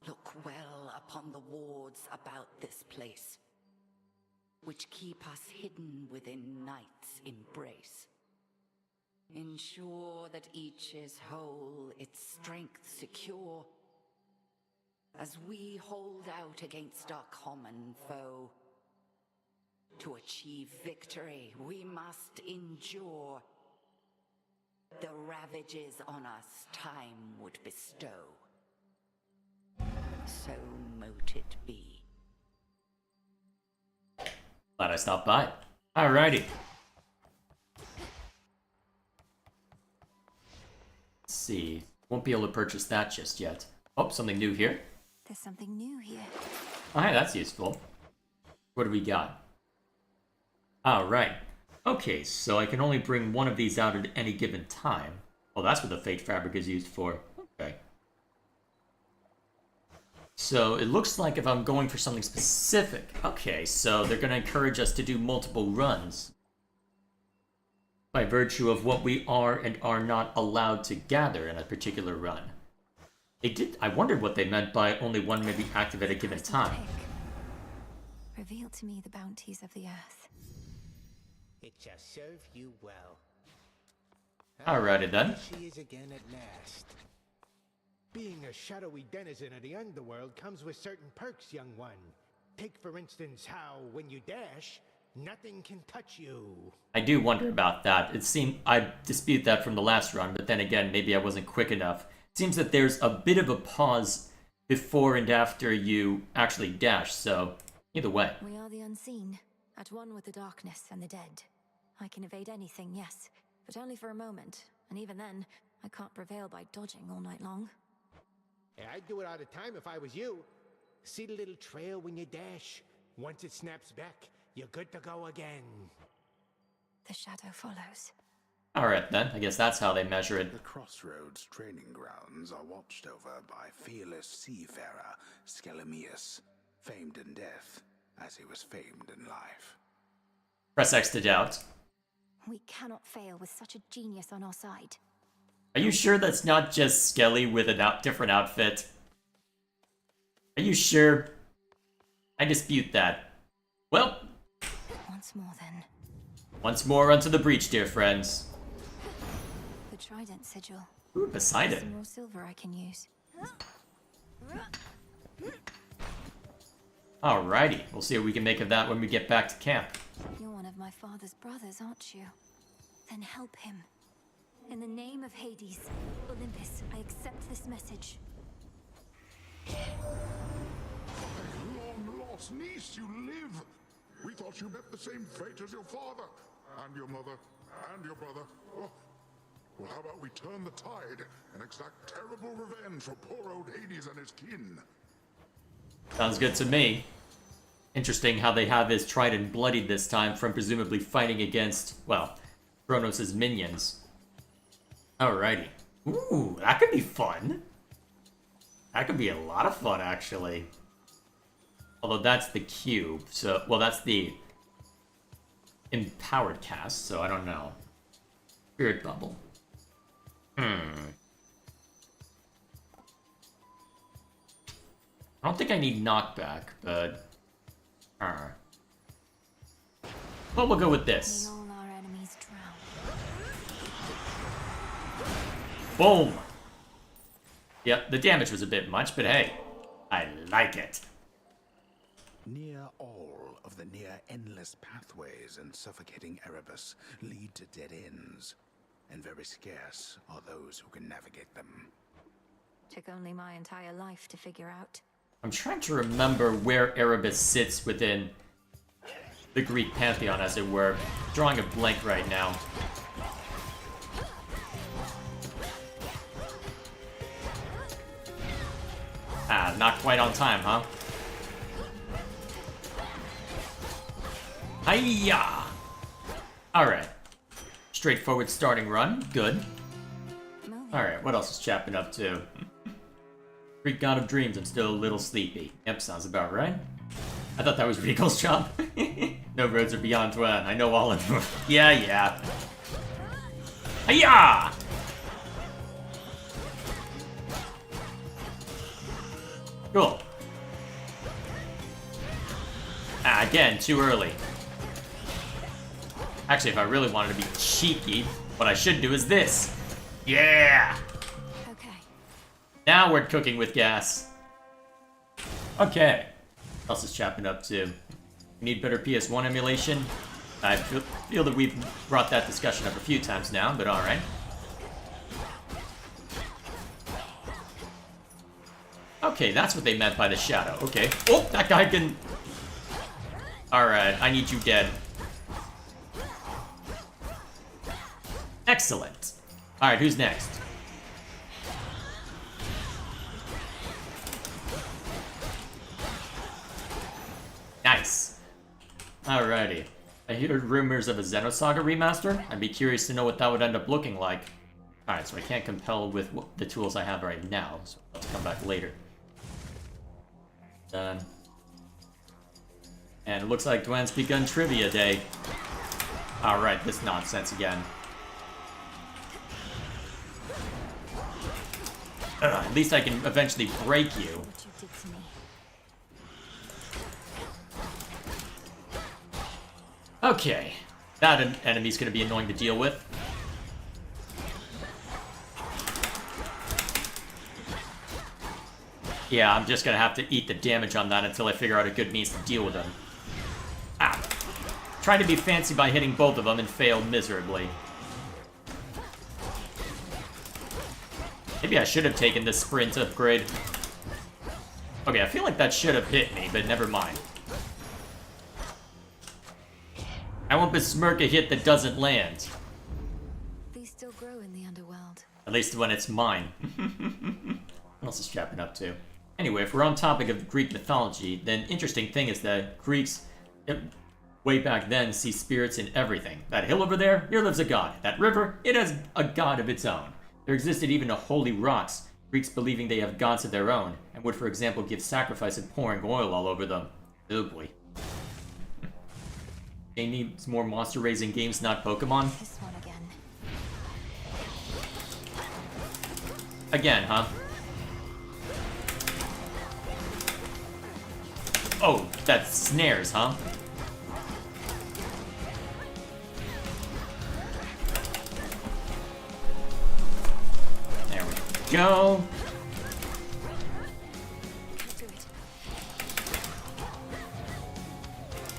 Look well upon the wards about this place, which keep us hidden within night's embrace. Ensure that each is whole, its strength secure, as we hold out against our common foe. To achieve victory, we must endure the ravages on us time would bestow. So mote it be. Glad I stopped by. Alrighty. Let's see. Won't be able to purchase that just yet. Oh, something new here. There's something new here. Oh, hey, that's useful. What do we got? Alright. Okay, so I can only bring one of these out at any given time. Well, that's what the Fate Fabric is used for. Okay. So it looks like if I'm going for something specific. Okay, so they're going to encourage us to do multiple runs. By virtue of what we are and are not allowed to gather in a particular run. I wondered what they meant by only one may be active at a given time. Reveal to me the bounties of the earth. It shall serve you well. Alrighty then. Here she is again at last. Being a shadowy denizen of the underworld comes with certain perks, young one. Take for instance how, when you dash, nothing can touch you. I do wonder about that. It seemed I dispute that from the last run, but then again, maybe I wasn't quick enough. It seems that there's a bit of a pause before and after you actually dash, so either way. We are the unseen, at one with the darkness and the dead. I can evade anything, yes, but only for a moment, and even then, I can't prevail by dodging all night long. Yeah, I'd do it all the time if I was you. See the little trail when you dash? Once it snaps back, you're good to go again. The shadow follows. Alright then, I guess that's how they measure it. The Crossroads training grounds are watched over by fearless seafarer Skelemius, famed in death as he was famed in life. Press X to doubt. We cannot fail with such a genius on our side. Are you sure that's not just Skelly with a different outfit? Are you sure? I dispute that. Well. Once more then. Once more unto the breach, dear friends. The Trident Sigil. Ooh, Poseidon. Some more silver I can use. Alrighty, we'll see what we can make of that when we get back to camp. You're one of my father's brothers, aren't you? Then help him. In the name of Hades, Olympus, I accept this message. Long-lost niece, you live! We thought you met the same fate as your father, and your mother, and your brother. Oh. Well, how about we turn the tide and exact terrible revenge for poor old Hades and his kin? Sounds good to me. Interesting how they have his trident bloodied this time from presumably fighting against, well, Kronos' minions. Alrighty. Ooh, that could be fun. That could be a lot of fun, actually. Although that's the cube, so... Well, that's the empowered cast, so I don't know. Spirit bubble. I don't think I need knockback, but... Well, we'll go with this. May all our enemies drown. Boom! Yep, the damage was a bit much, but hey, I like it. Near all of the near-endless pathways in suffocating Erebus lead to dead ends, and very scarce are those who can navigate them. Took only my entire life to figure out. I'm trying to remember where Erebus sits within the Greek pantheon, as it were. Drawing a blank right now. Ah, not quite on time, huh? Hiya! Alright. Straightforward starting run. Good. Alright, what else is Chapman up to? Greek god of dreams, I'm still a little sleepy. Yep, sounds about right. I thought that was Regal's job. No roads are beyond Twan. I know all of them. Yeah. Hiya! Cool. Ah, again, too early. Actually, if I really wanted to be cheeky, what I should do is this. Yeah! Okay. Now we're cooking with gas. Okay. What else is Chapman up to? We need better PS1 emulation. I feel that we've brought that discussion up a few times now, but alright. Okay, that's what they meant by the shadow. Okay. Oh, that guy can... Alright, I need you dead. Excellent. Alright, who's next? Nice. Alrighty. I heard rumors of a Xenosaga remaster. I'd be curious to know what that would end up looking like. Alright, so I can't compel with the tools I have right now, so let's come back later. Done. And it looks like Dwen's begun Trivia Day. Alright, this nonsense again. At least I can eventually break you. Okay. That enemy's gonna be annoying to deal with. Yeah, I'm just gonna have to eat the damage on that until I figure out a good means to deal with him. Ah. Tried to be fancy by hitting both of them and failed miserably. Maybe I should have taken the sprint upgrade. Okay, I feel like that should have hit me, but never mind. I won't besmirk a hit that doesn't land. These still grow in the underworld. At least when it's mine. What else is Chapman up to? Anyway, if we're on topic of Greek mythology, then interesting thing is that Greeks, way back then, see spirits in everything. That hill over there, here lives a god. That river, it has a god of its own. There existed even a holy rocks, Greeks believing they have gods of their own, and would, for example, give sacrifice of pouring oil all over them. Oh boy. They need more monster-raising games, not Pokemon? This one again. Again, huh? Oh, that's snares, huh? There we go.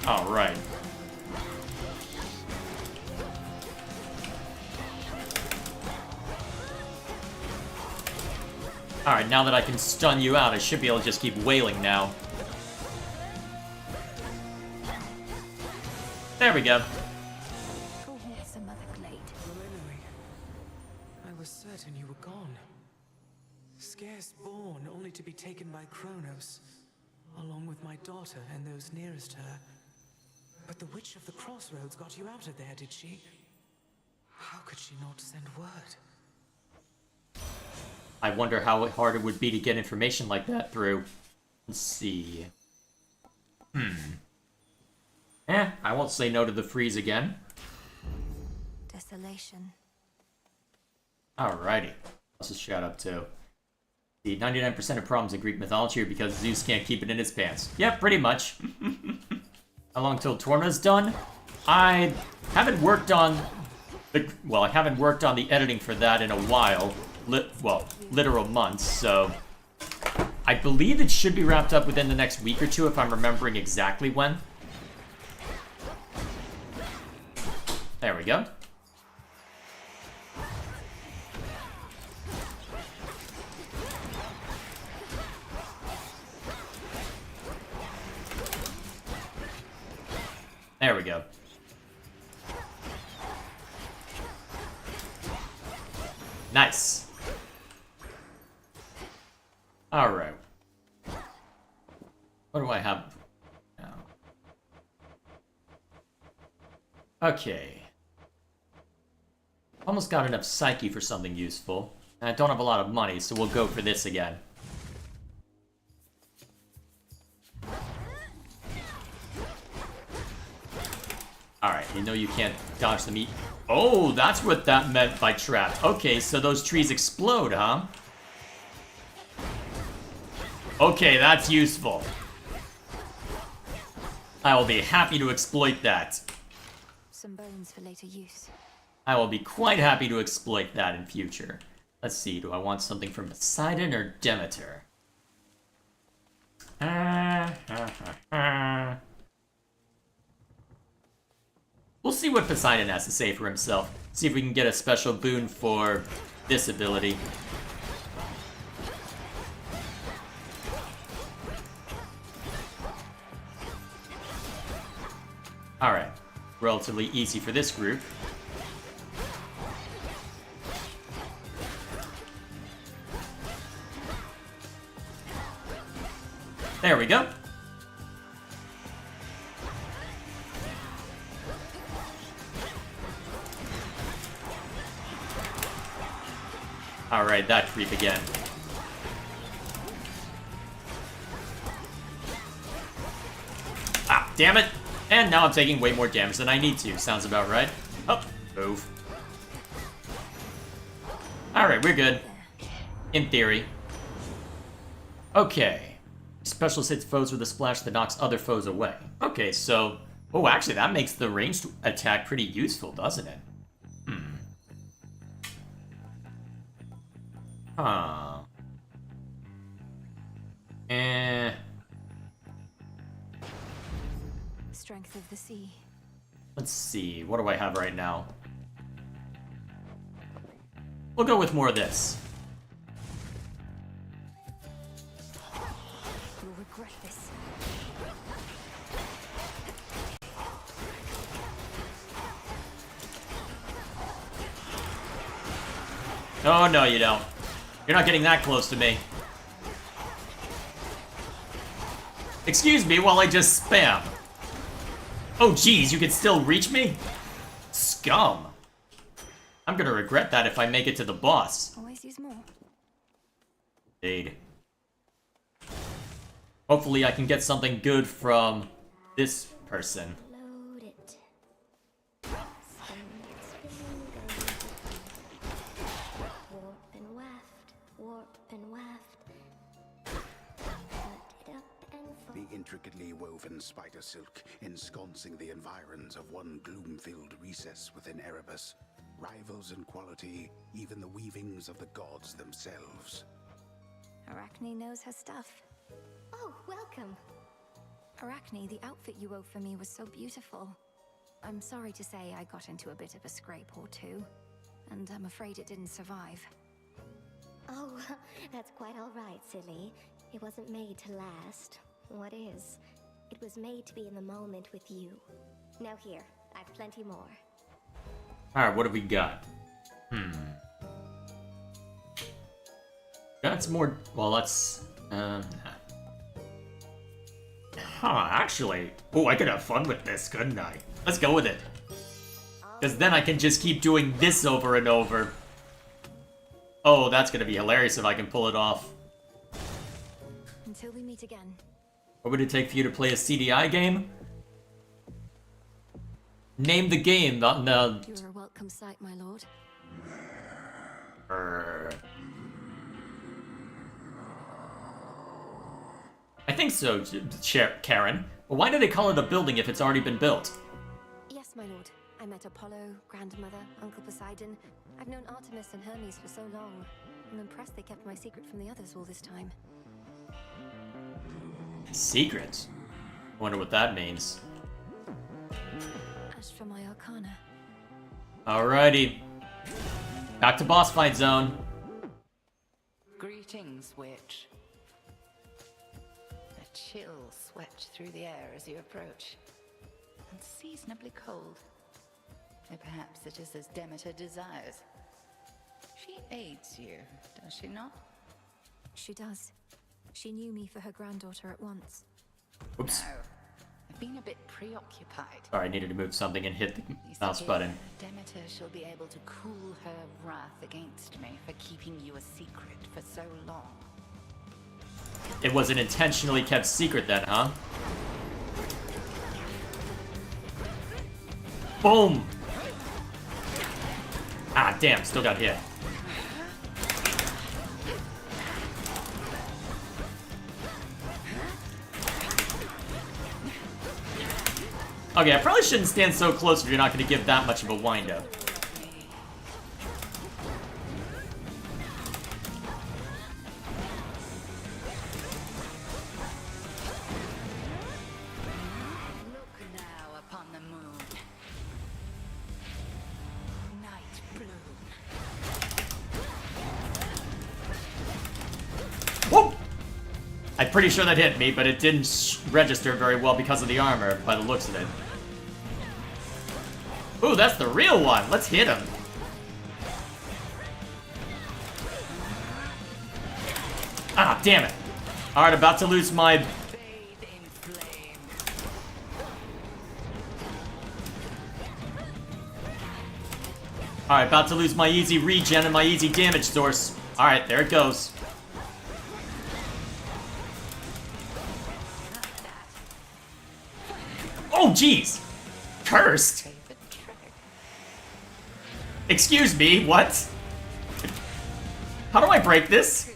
All right. Alright, now that I can stun you out, I should be able to just keep wailing now. There we go. I was certain you were gone. Scarce born, only to be taken by Kronos, along with my daughter and those nearest her. But the Witch of the Crossroads got you out of there, did she? How could she not send word? I wonder how hard it would be to get information like that through. Let's see. I won't say no to the freeze again. Desolation. Alrighty. What's this shout up to? The 99% of problems in Greek mythology are because Zeus can't keep it in his pants. Yep, pretty much. How long till Torna's done? I haven't worked on the... Well, I haven't worked on the editing for that in a while. Literal months, so... I believe it should be wrapped up within the next week or two if I'm remembering exactly when. There we go. There we go. Nice. Alright. What do I have now? Okay. Almost got enough Psyche for something useful. And I don't have a lot of money, so we'll go for this again. Alright, you know you can't dodge the meat. Oh, that's what that meant by trap. Okay, so those trees explode, huh? Okay, that's useful. I will be happy to exploit that. Some bones for later use. I will be quite happy to exploit that in future. Let's see, do I want something from Poseidon or Demeter? We'll see what Poseidon has to say for himself. See if we can get a special boon for this ability. Alright. Relatively easy for this group. There we go. Alright, that creep again. Ah, damn it! And now I'm taking way more damage than I need to. Sounds about right. Oh, move. Alright, we're good. In theory. Okay. Specialist hits foes with a splash that knocks other foes away. Okay, so... Oh, actually, that makes the ranged attack pretty useful, doesn't it? Huh. Strength of the sea. Let's see, what do I have right now? We'll go with more of this. You'll regret this. Oh, no, you don't. You're not getting that close to me. Excuse me while I just spam. Oh, geez, you can still reach me? Scum. I'm gonna regret that if I make it to the boss. Always use more. Indeed. Hopefully I can get something good from this person. Load it. Warp and waft, warp and waft. Put it up and The intricately woven spider silk ensconcing the environs of one gloom-filled recess within Erebus rivals in quality even the weavings of the gods themselves. Arachne knows her stuff. Oh, welcome. Arachne, the outfit you wove for me was so beautiful. I'm sorry to say I got into a bit of a scrape or two, and I'm afraid it didn't survive. Oh, that's quite all right, silly. It wasn't made to last. What is? It was made to be in the moment with you. Now here, I've plenty more. Alright, what have we got? Got some more... Well, let's... actually... Oh, I could have fun with this, couldn't I? Let's go with it. Because then I can just keep doing this over and over. Oh, that's gonna be hilarious if I can pull it off. Until we meet again. What would it take for you to play a CDI game? Name the game, not the... You're a welcome sight, my lord. I think so, Karen. But why do they call it a building if it's already been built? Yes, my lord. I met Apollo, Grandmother, Uncle Poseidon. I've known Artemis and Hermes for so long. I'm impressed they kept my secret from the others all this time. Secret? Wonder what that means. Ash for my arcana. Alrighty. Back to boss fight zone. Greetings, witch. A chill swept through the air as you approach. Unseasonably cold. Though perhaps it is as Demeter desires. She aids you, does she not? She does. She knew me for her granddaughter at once. Oops. No. I've been a bit preoccupied. Sorry, I needed to move something and hit the You mouse see, button. Demeter shall be able to cool her wrath against me for keeping you a secret for so long. It was an intentionally kept secret then, huh? Boom! Ah, damn, still got hit. Okay, I probably shouldn't stand so close if you're not going to give that much of a wind-up. Whoa! I'm pretty sure that hit me, but it didn't register very well because of the armor, by the looks of it. Ooh, that's the real one! Let's hit him! Ah, damn it! Alright, about to lose my... Alright, about to lose my easy regen and my easy damage source. Alright, there it goes. Oh, jeez! Cursed? Excuse me, what? How do I break this?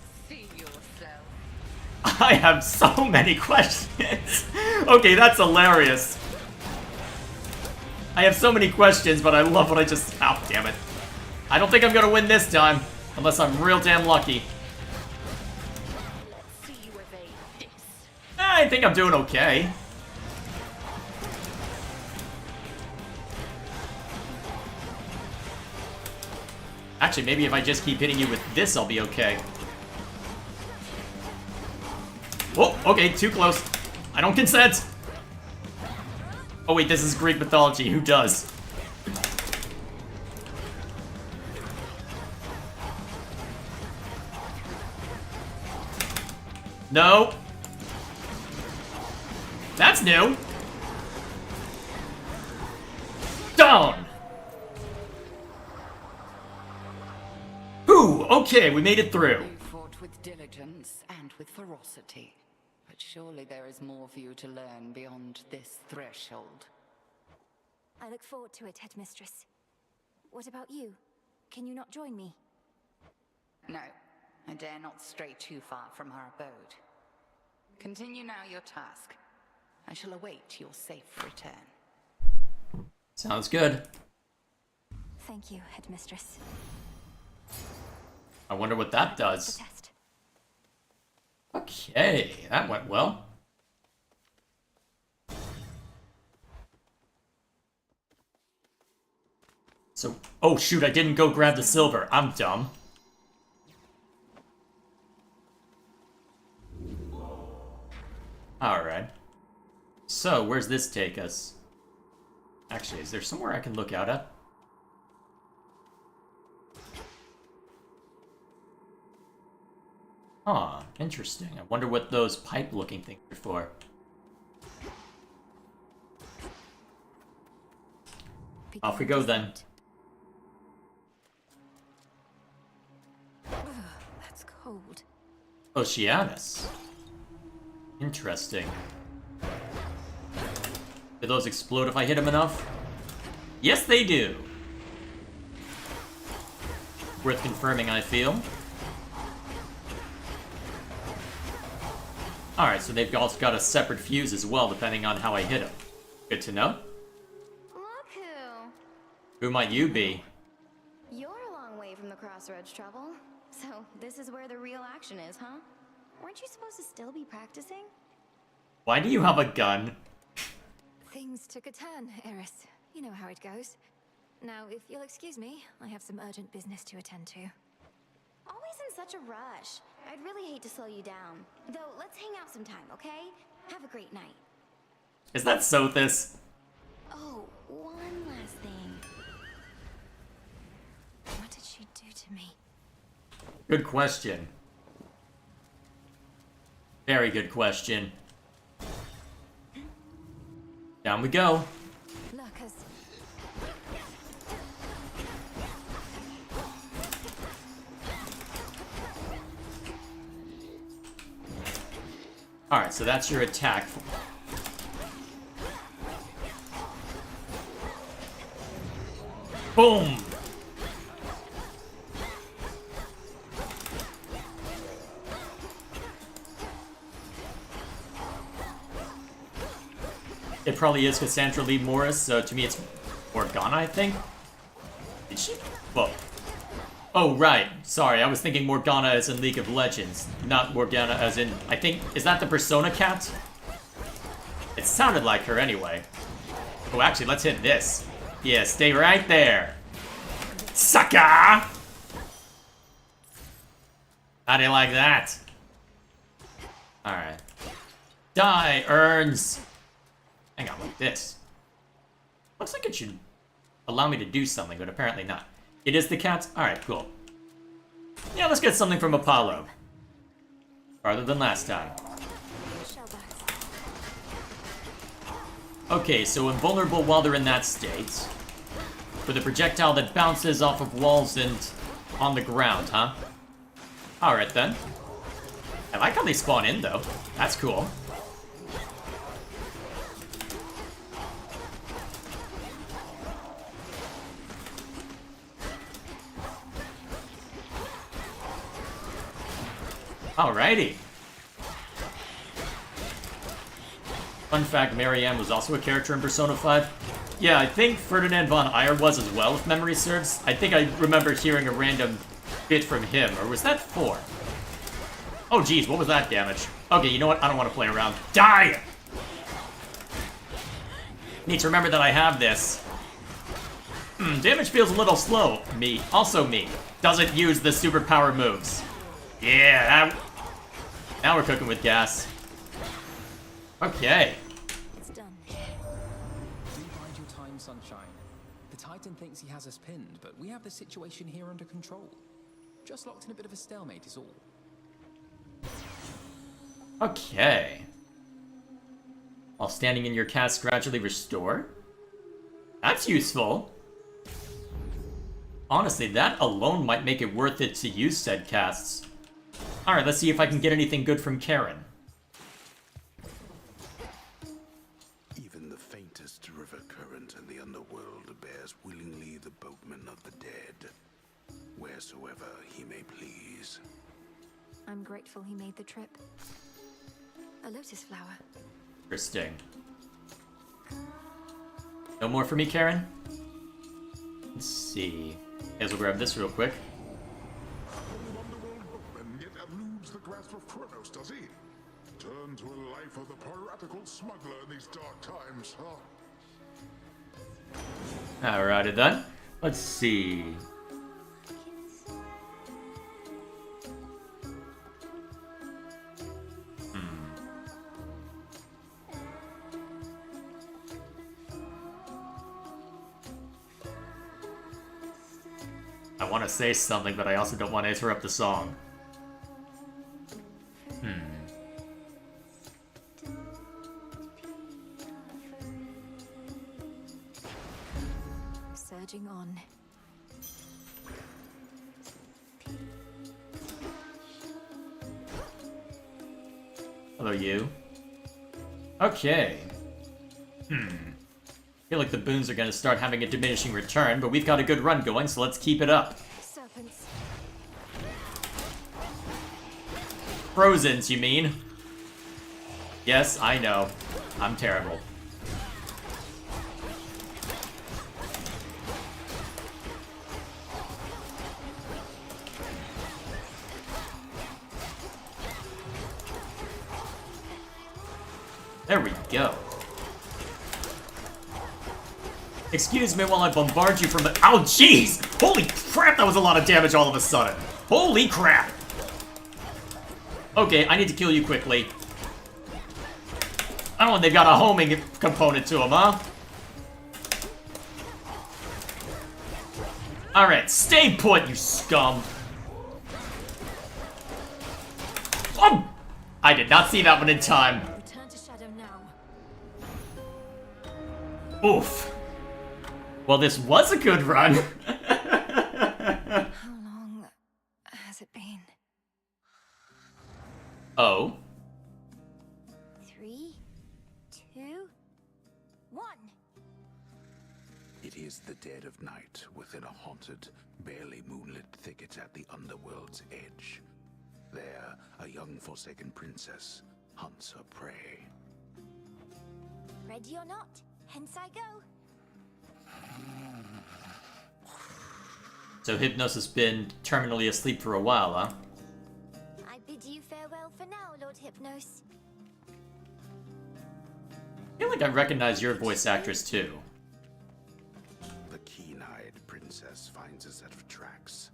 I have so many questions. Okay, that's hilarious. I have so many questions, but I love what I just... Oh, damn it. I don't think I'm gonna win this time, unless I'm real damn lucky. I think I'm doing okay. Actually, maybe if I just keep hitting you with this, I'll be okay. Whoa, okay, too close. I don't consent. Oh wait, this is Greek mythology. Who does? No. That's new. Down. Whew, okay, we made it through. You fought with diligence and with ferocity. But surely there is more for you to learn beyond this threshold. I look forward to it, Headmistress. What about you? Can you not join me? No, I dare not stray too far from our abode. Continue now your task. I shall await your safe return. Sounds good. Thank you, Headmistress. I wonder what that does. Okay, that went well. So, oh shoot, I didn't go grab the silver. I'm dumb. Alright. So, where's this take us? Actually, is there somewhere I can look out at? Huh, interesting. I wonder what those pipe-looking things are for. Off we go then. That's cold. Oceanus. Interesting. Do those explode if I hit them enough? Yes, they do. Worth confirming, I feel. Alright, so they've also got a separate fuse as well, depending on how I hit them. Good to know. Look Who might you be? You're a long way from the Crossroads trouble. So this is where the real action is, huh? Weren't you supposed to still be practicing? Why do you have a gun? Things took a turn, Eris. You know how it goes. Now, if you'll excuse me, I have some urgent business to attend to. Always in such a rush. I'd really hate to slow you down. Though, let's hang out sometime, okay? Have a great night. Is that Sothis? Oh, one last thing. What did she do to me? Good question. Very good question. Down we go. Lurkers. Alright, so that's your attack. Boom! It probably is Cassandra Lee Morris, so to me it's Morgana, I think? Did she? Whoa. Oh, right. Sorry, I was thinking Morgana as in League of Legends, not Morgana as in... I think... Is that the Persona cat? It sounded like her anyway. Oh, actually, let's hit this. Yeah, stay right there. Sucker! How do you like that? Alright. Die, urns! Hang on, like this. Looks like it should allow me to do something, but apparently not. It is the cat's... Alright, cool. Yeah, let's get something from Apollo. Farther than last time. Okay, so invulnerable while they're in that state. With a projectile that bounces off of walls and on the ground, huh? Alright then. I like how they spawn in, though. That's cool. Alrighty. Fun fact, Marianne was also a character in Persona 5. Yeah, I think Ferdinand von Ayer was as well, if memory serves. I think I remember hearing a random bit from him, or was that 4? Oh geez, what was that damage? Okay, you know what? I don't want to play around. Die! Need to remember that I have this. Damage feels a little slow. Me. Also me. Doesn't use the superpower moves. Yeah, now we're cooking with gas. Okay. It's done. Do bide your time, Sunshine. The Titan thinks he has us pinned, but we have the situation here under control. Just locked in a bit of a stalemate is all. Okay. While standing in your cast gradually restore? That's useful. Honestly, that alone might make it worth it to use said casts. Alright, let's see if I can get anything good from Karen. Even the faintest river current in the underworld bears willingly the boatman of the dead, wheresoever he may please. I'm grateful he made the trip. A lotus flower. Interesting. No more for me, Karen? Let's see. Guess we'll grab this real quick. And yet eludes the grasp of Kronos, does he? Turn to a life of the piratical smuggler in these dark times, huh? Alrighty then. Let's see. I want to say something, but I also don't want to interrupt the song. Surging on. Hello, you. Okay. Feel like the boons are gonna start having a diminishing return, but we've got a good run going, so let's keep it up. Serpents. Frozens, you mean? Yes, I know. I'm terrible. There we go. Excuse me while I bombard you from the— Ow, jeez! Holy crap, that was a lot of damage all of a sudden. Holy crap! Okay, I need to kill you quickly. Oh, and they've got a homing component to them, huh? Alright, stay put, you scum! Oh! I did not see that one in time. Return to Shadow now. Oof. Well, this was a good run. How long has it been? Oh. 3, 2, 1. It is the dead of night within a haunted, barely moonlit thicket at the underworld's edge. There, a young forsaken princess hunts her prey. Ready or not, hence I go. So Hypnos has been terminally asleep for a while, huh? I bid you farewell for now, Lord Hypnos. I feel like I recognize your voice actress too. The keen-eyed princess finds a set of tracks,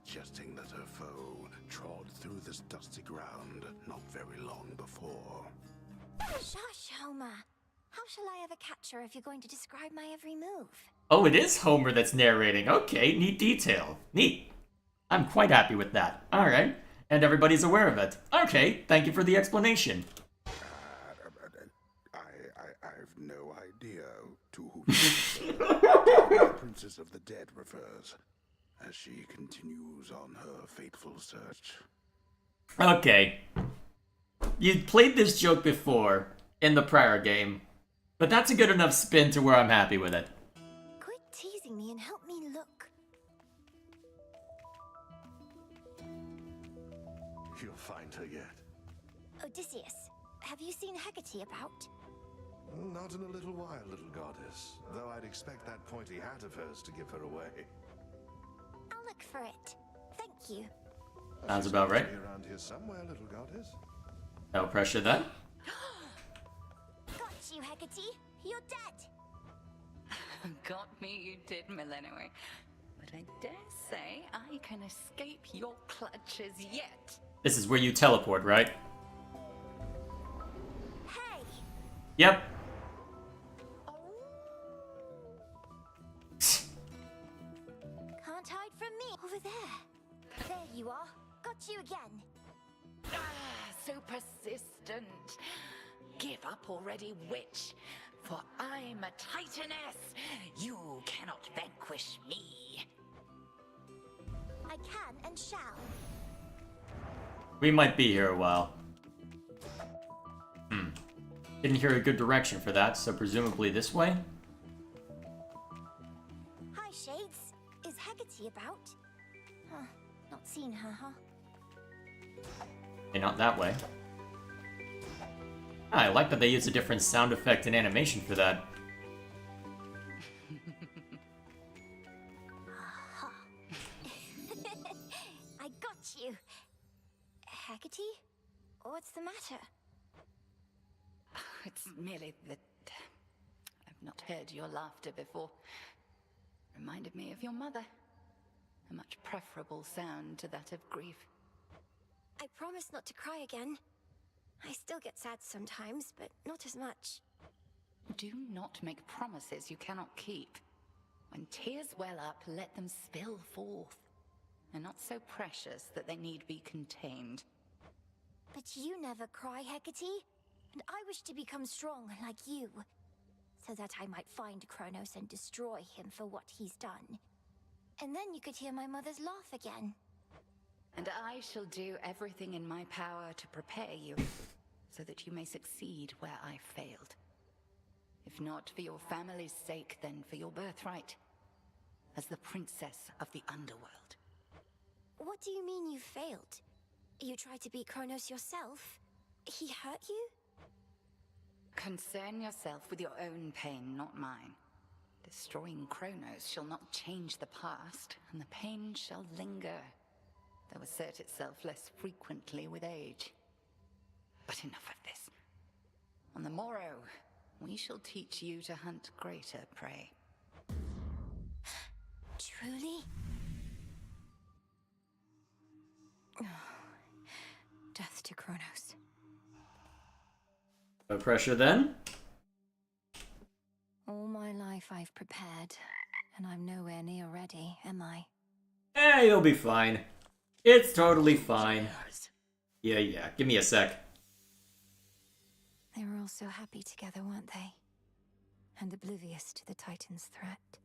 suggesting that her foe trod through this dusty ground not very long before. Shush, Homer. How shall I ever catch her if you're going to describe my every move? Oh, it is Homer that's narrating. Okay, neat detail. Neat. I'm quite happy with that. Alright. And everybody's aware of it. Okay, thank you for the explanation. I've no idea to whom the Princess of the Dead refers, as she continues on her fateful search. Okay. You played this joke before in the prior game, but that's a good enough spin to where I'm happy with it. Quit teasing me and help me look. You'll find her yet. Odysseus, have you seen Hecate about? Not in a little while, little goddess. Though I'd expect that pointy hat of hers to give her away. I'll look for it. Thank you. Sounds about right. Be around here somewhere, little goddess. No pressure then. Got you, Hecate. You're dead. Got me, you did, Millennium. But I dare say I can escape your clutches yet. This is where you teleport, right? Hey! Yep. Can't hide from me. Over there. There you are. Got you again. So persistent. Give up already, witch. For I'm a Titaness. You cannot vanquish me. I can and shall. We might be here a while. Didn't hear a good direction for that, so presumably this way? Hi, Shades. Is Hecate about? Huh. Not seen her, huh? Okay, not that way. Ah, I like that they use a different sound effect and animation for that. I got you. Hecate? What's the matter? It's merely that I've not heard your laughter before. Reminded me of your mother. A much preferable sound to that of grief. I promise not to cry again. I still get sad sometimes, but not as much. Do not make promises you cannot keep. When tears well up, let them spill forth. They're not so precious that they need be contained. But you never cry, Hecate. And I wish to become strong like you, so that I might find Kronos and destroy him for what he's done. And then you could hear my mother's laugh again. And I shall do everything in my power to prepare you, so that you may succeed where I failed. If not for your family's sake, then for your birthright, as the princess of the underworld. What do you mean you failed? You tried to beat Kronos yourself? He hurt you? Concern yourself with your own pain, not mine. Destroying Kronos shall not change the past, and the pain shall linger, though assert itself less frequently with age. But enough of this. On the morrow, we shall teach you to hunt greater prey. Truly? Death to Kronos. No pressure then? All my life I've prepared, and I'm nowhere near ready, am I? Eh, you'll be fine. It's totally fine. Yeah, give me a sec. They were all so happy together, weren't they? And oblivious to the Titan's threat.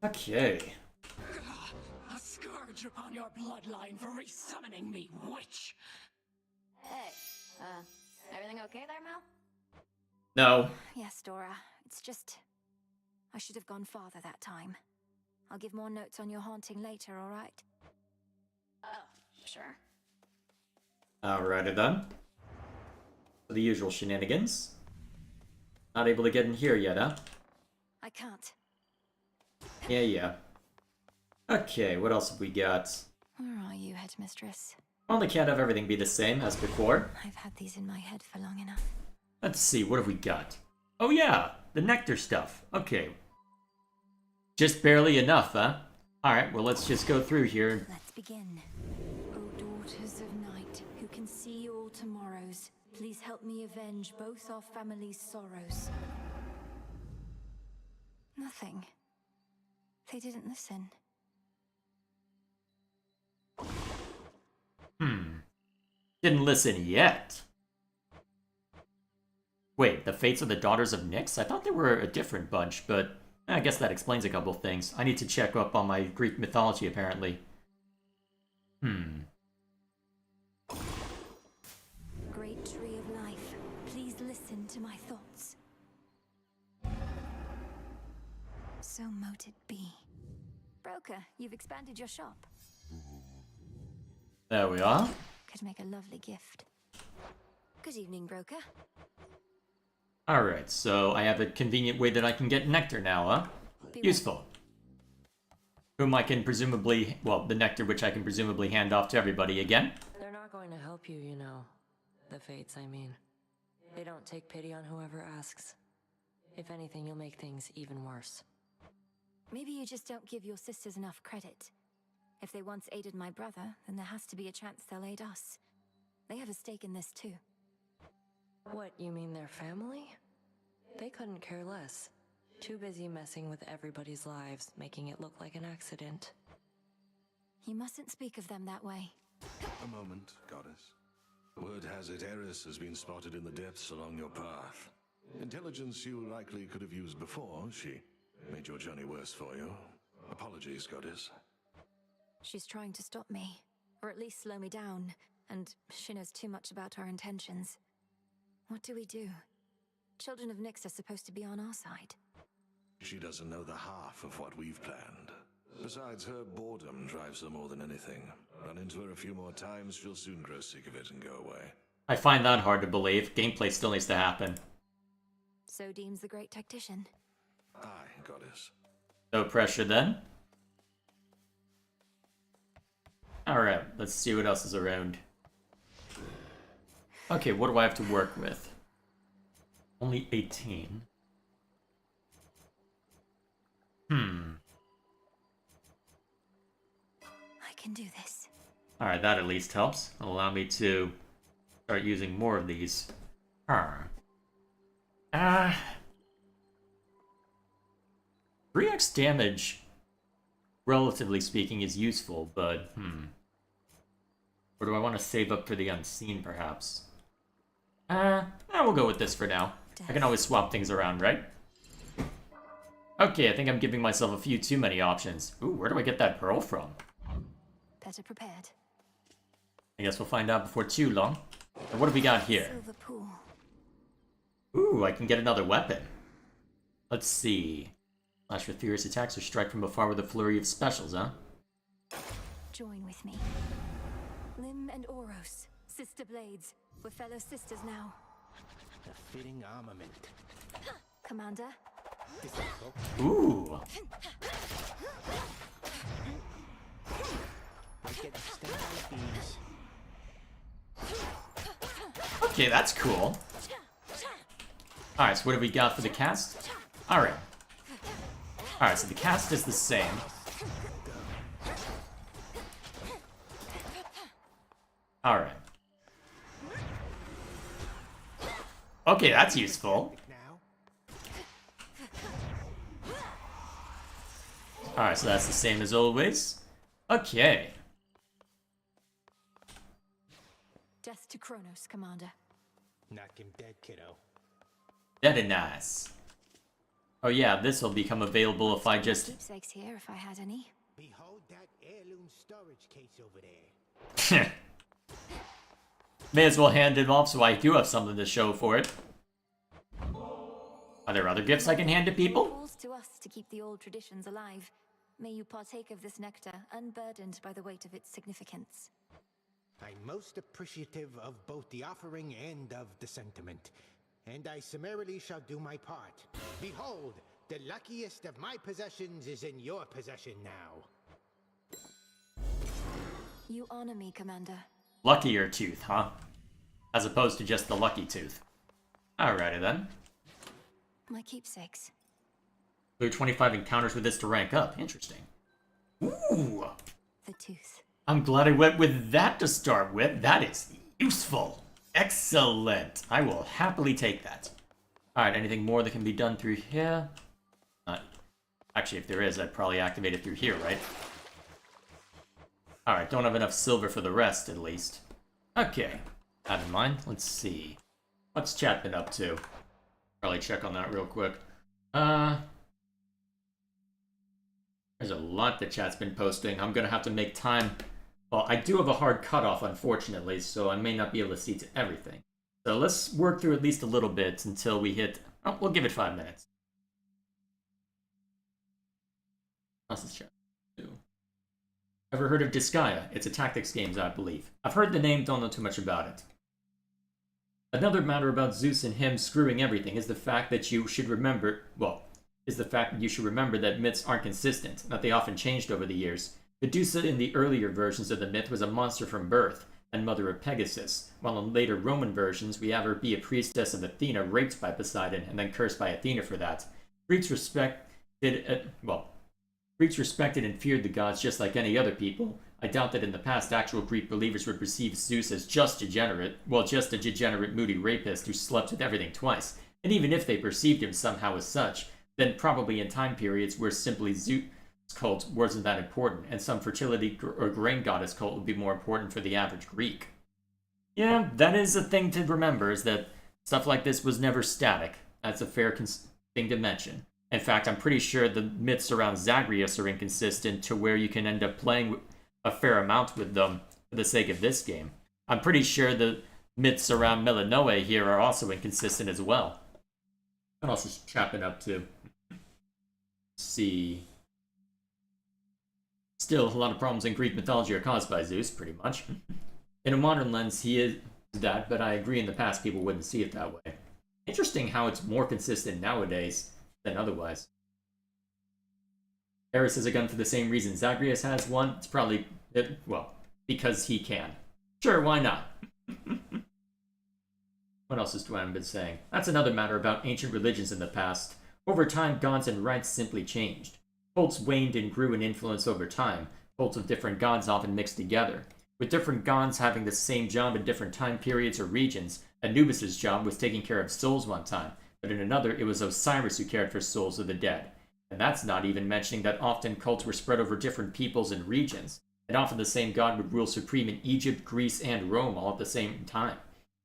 Okay. A scourge upon your bloodline for resummoning me, witch! Hey, everything okay there, Mel? No. Yes, Dora. It's just... I should have gone farther that time. I'll give more notes on your haunting later, alright? Oh, sure. Alrighty then. The usual shenanigans. Not able to get in here yet, huh? I can't. Yeah. Okay, what else have we got? Where are you, Headmistress? Only can't have everything be the same as before. I've had these in my head for long enough. Let's see, what have we got? Oh yeah! the nectar stuff. Okay. Just barely enough, huh? Alright, well let's just go through here. Let's begin. O daughters of night, who can see all tomorrows, please help me avenge both our families' sorrows. Nothing. They didn't listen. Didn't listen yet. Wait, the fates of the Daughters of Nyx? I thought they were a different bunch, but I guess that explains a couple things. I need to check up on my Greek mythology, apparently. Great tree of life, please listen to my thoughts. So mote it be. Broker, you've expanded your shop. There we are. Could make a lovely gift. Good evening, broker. Alright, so I have a convenient way that I can get nectar now, huh? Useful. Whom I can presumably, well, the nectar which I can presumably hand off to everybody again. They're not going to help you, you know. The fates, I mean. They don't take pity on whoever asks. If anything, you'll make things even worse. Maybe you just don't give your sisters enough credit. If they once aided my brother, then there has to be a chance they'll aid us. They have a stake in this too. What, you mean their family? They couldn't care less. Too busy messing with everybody's lives, making it look like an accident. You mustn't speak of them that way. A moment, goddess. Word has it Eris has been spotted in the depths along your path. Intelligence you likely could have used before. She made your journey worse for you. Apologies, goddess. She's trying to stop me, or at least slow me down, and she knows too much about our intentions. What do we do? Children of Nyx are supposed to be on our side. She doesn't know the half of what we've planned. Besides, her boredom drives her more than anything. Run into her a few more times, she'll soon grow sick of it and go away. I find that hard to believe. Gameplay still needs to happen. So deems the great tactician. Aye, goddess. No pressure then. Alright, let's see what else is around. Okay, what do I have to work with? Only 18. I can do this. Alright, that at least helps. It'll allow me to start using more of these. 3x damage, relatively speaking, is useful, but or do I want to save up for the unseen, perhaps? We'll go with this for now. I can always swap things around, right? Okay, I think I'm giving myself a few too many options. Ooh, where do I get that pearl from? Better prepared. I guess we'll find out before too long. And what have we got here? Silver pool. Ooh, I can get another weapon. Let's see. Slash with furious attacks or strike from afar with a flurry of specials, huh? Join with me. Lim and Oros, sister blades. We're fellow sisters now. The fitting armament. Commander. Ooh. I get stung by bees. Okay, that's cool. Alright, so what have we got for the cast? Alright. Alright, so the cast is the same. Alright. Okay, that's useful. Alright, so that's the same as always. Okay. Death to Kronos, Commander. Knock him dead, kiddo. Very nice. Oh yeah, this will become available if I just... Keepsakes here if I had any. Behold that heirloom storage case over there. May as well hand it off so I do have something to show for it. Are there other gifts I can hand to people? It falls to us to keep the old traditions alive. May you partake of this nectar, unburdened by the weight of its significance. I'm most appreciative of both the offering and of the sentiment, and I summarily shall do my part. Behold, the luckiest of my possessions is in your possession now. You honor me, Commander. Luckier tooth, huh? As opposed to just the lucky tooth. Alrighty then. My keepsakes. Clear 25 encounters with this to rank up. Interesting. Ooh! The tooth. I'm glad I went with that to start with. That is useful. Excellent. I will happily take that. Alright, anything more that can be done through here? Actually, if there is, I'd probably activate it through here, right? Alright, don't have enough silver for the rest, at least. Okay. That in mind, let's see. What's chat been up to? Probably check on that real quick. There's a lot that chat's been posting. I'm gonna have to make time. Well, I do have a hard cutoff, unfortunately, so I may not be able to see to everything. So let's work through at least a little bit until we hit... Oh, we'll give it 5 minutes. How's this chat? Ever heard of Disgaea? It's a tactics game, I believe. I've heard the name, don't know too much about it. Another matter about Zeus and him screwing everything is the fact that you should remember... Well, is the fact that you should remember that myths aren't consistent, that they often changed over the years. Medusa in the earlier versions of the myth was a monster from birth, and mother of Pegasus, while in later Roman versions we have her be a priestess of Athena raped by Poseidon and then cursed by Athena for that. Greeks respected and feared the gods just like any other people. I doubt that in the past actual Greek believers would perceive Zeus as just a degenerate moody rapist who slept with everything twice. And even if they perceived him somehow as such, then probably in time periods where simply Zeus cult wasn't that important, and some fertility or grain goddess cult would be more important for the average Greek. Yeah, that is a thing to remember, is that stuff like this was never static. That's a fair thing to mention. In fact, I'm pretty sure the myths around Zagreus are inconsistent to where you can end up playing a fair amount with them for the sake of this game. I'm pretty sure the myths around Melinoe here are also inconsistent as well. What else is Chapin up to? Let's see. Still, a lot of problems in Greek mythology are caused by Zeus, pretty much. In a modern lens, he is that, but I agree in the past people wouldn't see it that way. Interesting how it's more consistent nowadays than otherwise. Eris has a gun for the same reason Zagreus has one. It's probably, well, because he can. Sure, why not? What else has Dwayne been saying? That's another matter about ancient religions in the past. Over time, gods and rites simply changed. Cults waned and grew in influence over time. Cults of different gods often mixed together. With different gods having the same job in different time periods or regions, Anubis' job was taking care of souls one time, but in another it was Osiris who cared for souls of the dead. And that's not even mentioning that often cults were spread over different peoples and regions, and often the same god would rule supreme in Egypt, Greece, and Rome all at the same time.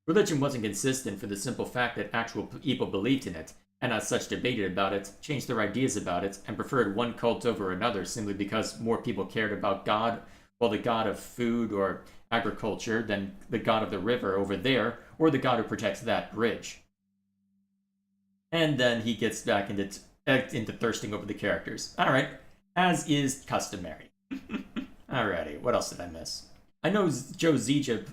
Religion wasn't consistent for the simple fact that actual people believed in it, and as such debated about it, changed their ideas about it, and preferred one cult over another simply because more people cared about God, well, the god of food or agriculture, than the god of the river over there, or the god who protects that bridge. And then he gets back into thirsting over the characters. Alright, as is customary. Alrighty, what else did I miss? I know Joe Zija,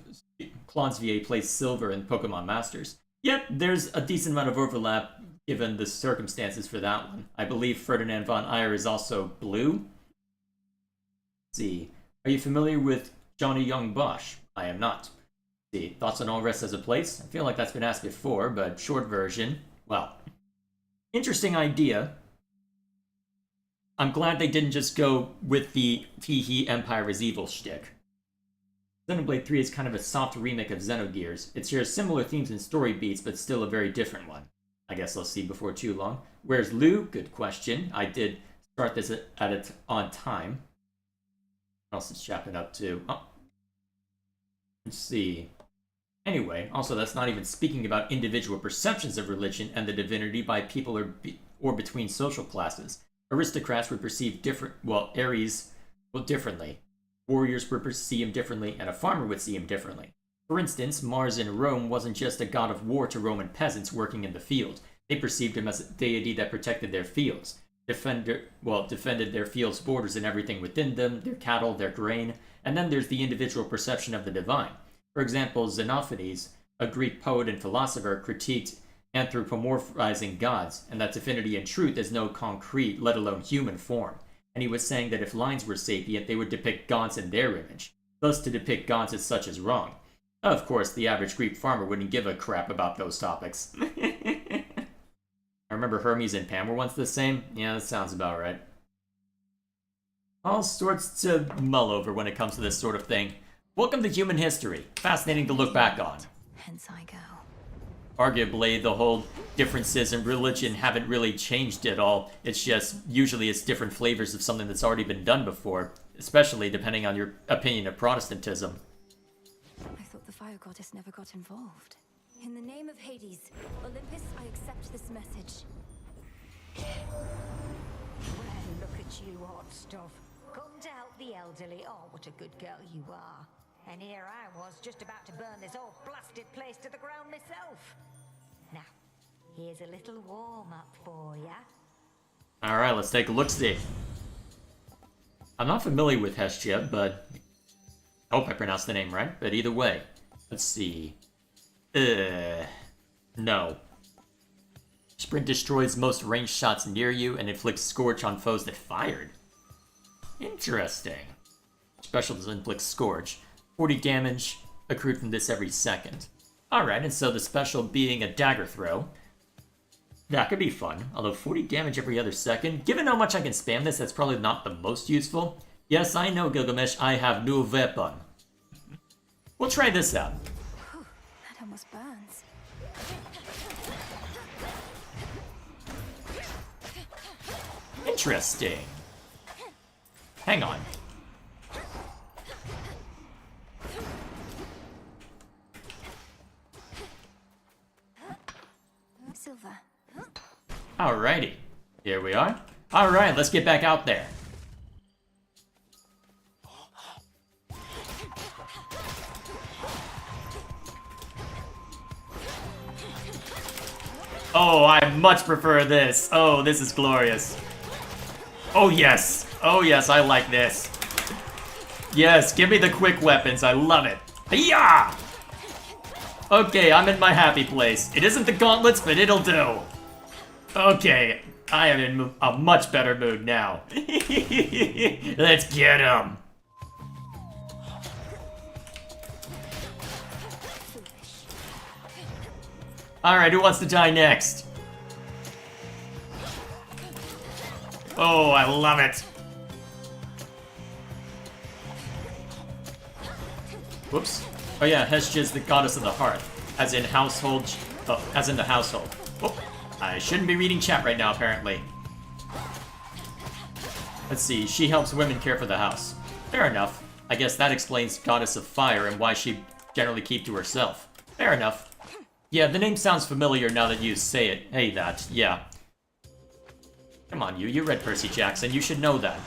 Clansvier plays Silver in Pokemon Masters. Yep, there's a decent amount of overlap given the circumstances for that one. I believe Ferdinand von Ayer is also blue. Let's see. Are you familiar with Johnny Young Bosch? I am not. Let's see. Thoughts on All Rest as a place? I feel like that's been asked before, but short version. Well, interesting idea. I'm glad they didn't just go with the Teehee Empire is Evil shtick. Xenoblade 3 is kind of a soft remake of Xenogears. It shares similar themes and story beats, but still a very different one. I guess I'll see before too long. Where's Lou? Good question. I did start this at it on time. What else is Chapin up to? Oh. Let's see. Anyway, also that's not even speaking about individual perceptions of religion and the divinity by people or between social classes. Aristocrats would perceive Ares differently. Warriors would see him differently, and a farmer would see him differently. For instance, Mars in Rome wasn't just a god of war to Roman peasants working in the field. They perceived him as a deity that protected their fields, defended their fields' borders and everything within them, their cattle, their grain, and then there's the individual perception of the divine. For example, Xenophanes, a Greek poet and philosopher, critiqued anthropomorphizing gods, and that divinity and truth is no concrete, let alone human form. And he was saying that if lions were sapient, they would depict gods in their image. Thus, to depict gods as such is wrong. Of course, the average Greek farmer wouldn't give a crap about those topics. I remember Hermes and Pam were once the same. Yeah, that sounds about right. All sorts to mull over when it comes to this sort of thing. Welcome to human history. Fascinating to look back on. Hence I go. Arguably, the whole differences in religion haven't really changed at all. It's just, usually it's different flavors of something that's already been done before, especially depending on your opinion of Protestantism. I thought the fire goddess never got involved. In the name of Hades, Olympus, I accept this message. Well, look at you, hot stuff. Come to help the elderly. Oh, what a good girl you are. And here I was, just about to burn this whole blasted place to the ground myself. Now, here's a little warm-up for ya. Alright, let's take a look-see. I'm not familiar with Hestia, but I hope I pronounced the name right. But either way, let's see. No. Sprint destroys most ranged shots near you and inflicts Scorch on foes that fired. Interesting. Special does inflict Scorch. 40 damage accrued from this every second. Alright, and so the special being a dagger throw. That could be fun, although 40 damage every other second. Given how much I can spam this, that's probably not the most useful. Yes, I know, Gilgamesh, I have new weapon. We'll try this out. Whew, that almost burns. Interesting. Hang on. Silver. Alrighty. Here we are. Alright, let's get back out there. Oh, I much prefer this. Oh, this is glorious. Oh, yes. Oh, yes, I like this. Yes, give me the quick weapons. I love it. Yeah. Okay, I'm in my happy place. It isn't the gauntlets, but it'll do. Okay, I am in a much better mood now. Let's get him. Alright, who wants to die next? Oh, I love it. Whoops. Oh yeah, Hestia's the goddess of the hearth. As in household... Oh, as in the household. Whoop. I shouldn't be reading chat right now, apparently. Let's see, she helps women care for the house. Fair enough. I guess that explains Goddess of Fire and why she generally keep to herself. Fair enough. Yeah, the name sounds familiar now that you say it. Hey, that. Yeah. Come on, you read Percy Jackson. You should know that.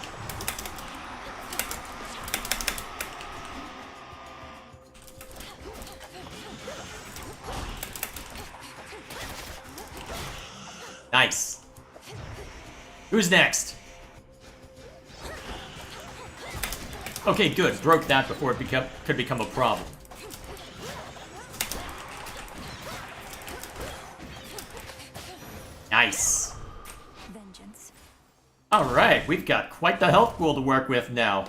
Nice. Who's next? Okay, good. Broke that before it could become a problem. Nice. Vengeance. Alright, we've got quite the health pool to work with now.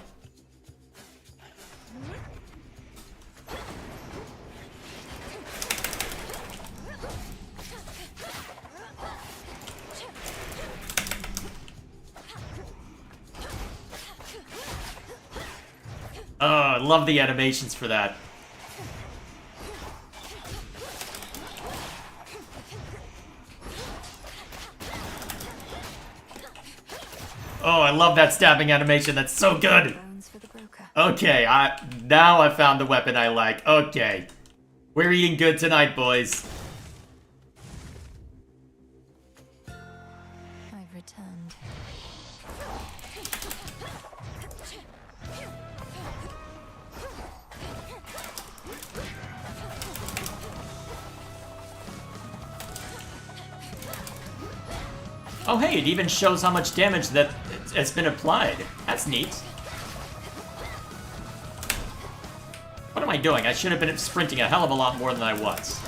Oh, I love the animations for that. Oh, I love that stabbing animation. That's so good. Okay, now I found the weapon I like. Okay. We're eating good tonight, boys. I've returned. Oh, hey, it even shows how much damage that has been applied. That's neat. What am I doing? I should have been sprinting a hell of a lot more than I was.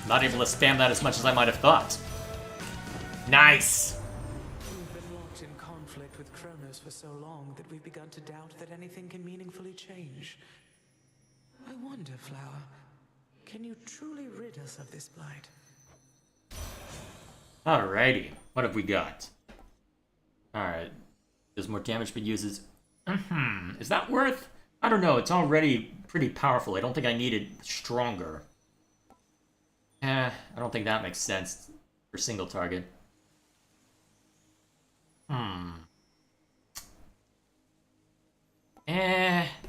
Not able to spam that as much as I might have thought. Nice! We've been locked in conflict with Kronos for so long that we've begun to doubt that anything can meaningfully change. I wonder, Flower, can you truly rid us of this blight? Alrighty, what have we got? Alright, does more damage but uses... Is that worth? I don't know, it's already pretty powerful. I don't think I need it stronger. I don't think that makes sense for single target.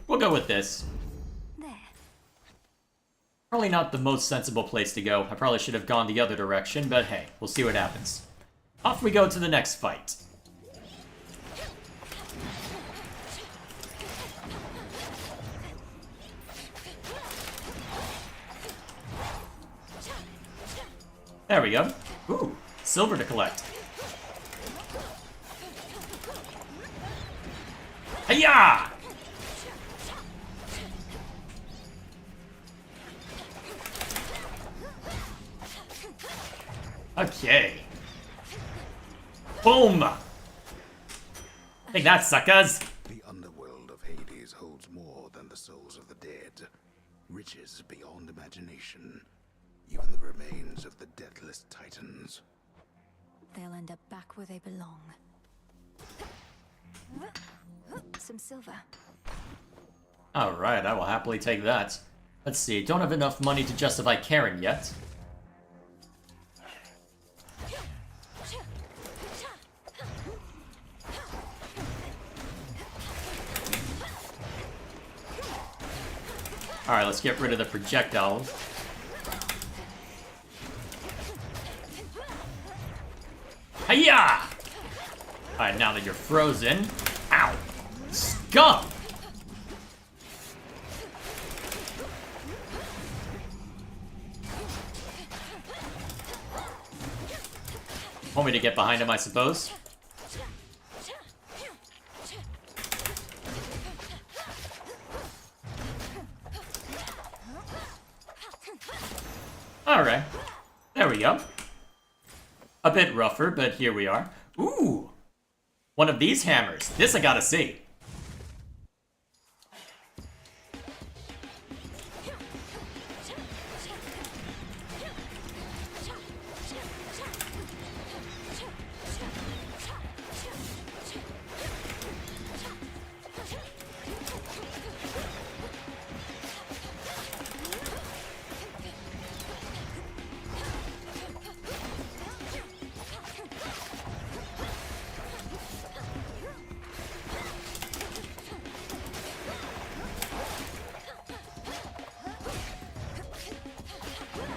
We'll go with this. There. Probably not the most sensible place to go. I probably should have gone the other direction, but hey, we'll see what happens. Off we go to the next fight. There we go. Ooh, silver to collect. Hiya! Okay. Boom! Take that, suckers! The underworld of Hades holds more than the souls of the dead. Riches beyond imagination. Even the remains of the deathless titans. They'll end up back where they belong. Some silver. Alright, I will happily take that. Let's see, don't have enough money to justify Karen yet. Alright, let's get rid of the projectiles. Hiya! Alright, now that you're frozen. Ow! Scum! Want me to get behind him, I suppose? Alright. There we go. A bit rougher, but here we are. Ooh! One of these hammers. This I gotta see.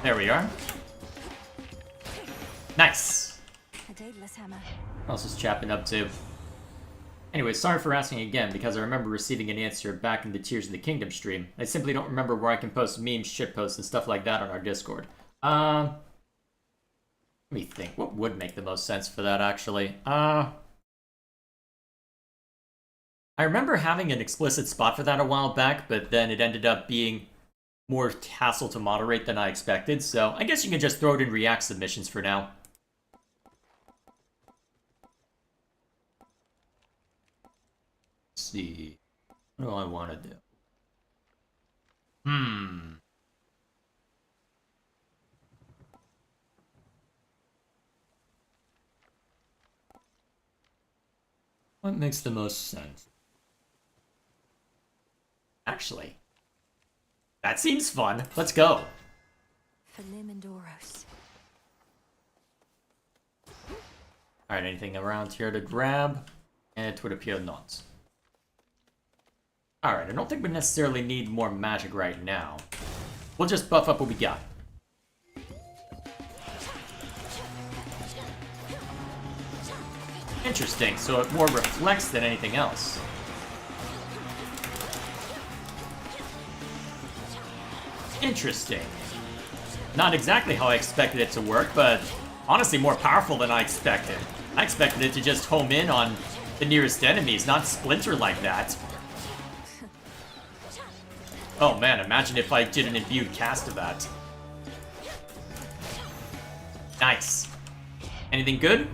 There we are. Nice. A Daedalus hammer. What else is Chapman up to? Anyway, sorry for asking again, because I remember receiving an answer back in the Tears of the Kingdom stream. I simply don't remember where I can post memes, shitposts, and stuff like that on our Discord. Let me think. What would make the most sense for that, actually? I remember having an explicit spot for that a while back, but then it ended up being more hassle to moderate than I expected, so I guess you can just throw it in React submissions for now. Let's see. What do I want to do? What makes the most sense? Actually, that seems fun. Let's go. For Limandoros. Alright, anything around here to grab? And it would appear not. Alright, I don't think we necessarily need more magic right now. We'll just buff up what we got. Interesting, so it more reflects than anything else. Interesting. Not exactly how I expected it to work, but honestly more powerful than I expected. I expected it to just home in on the nearest enemies, not splinter like that. Oh man, imagine if I did an imbued cast of that. Nice. Anything good?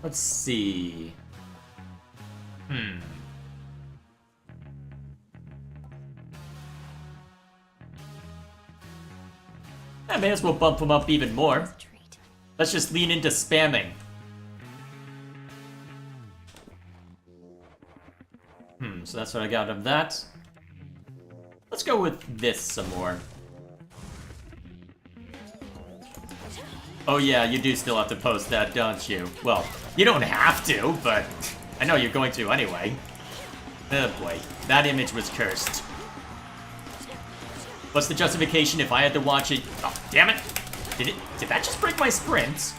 Let's see. I may as well bump him up even more. Let's just lean into spamming. So that's what I got of that. Let's go with this some more. Oh yeah, you do still have to post that, don't you? Well, you don't have to, but I know you're going to anyway. Oh boy, that image was cursed. What's the justification if I had to watch it? Oh, damn it! Did that just break my sprint?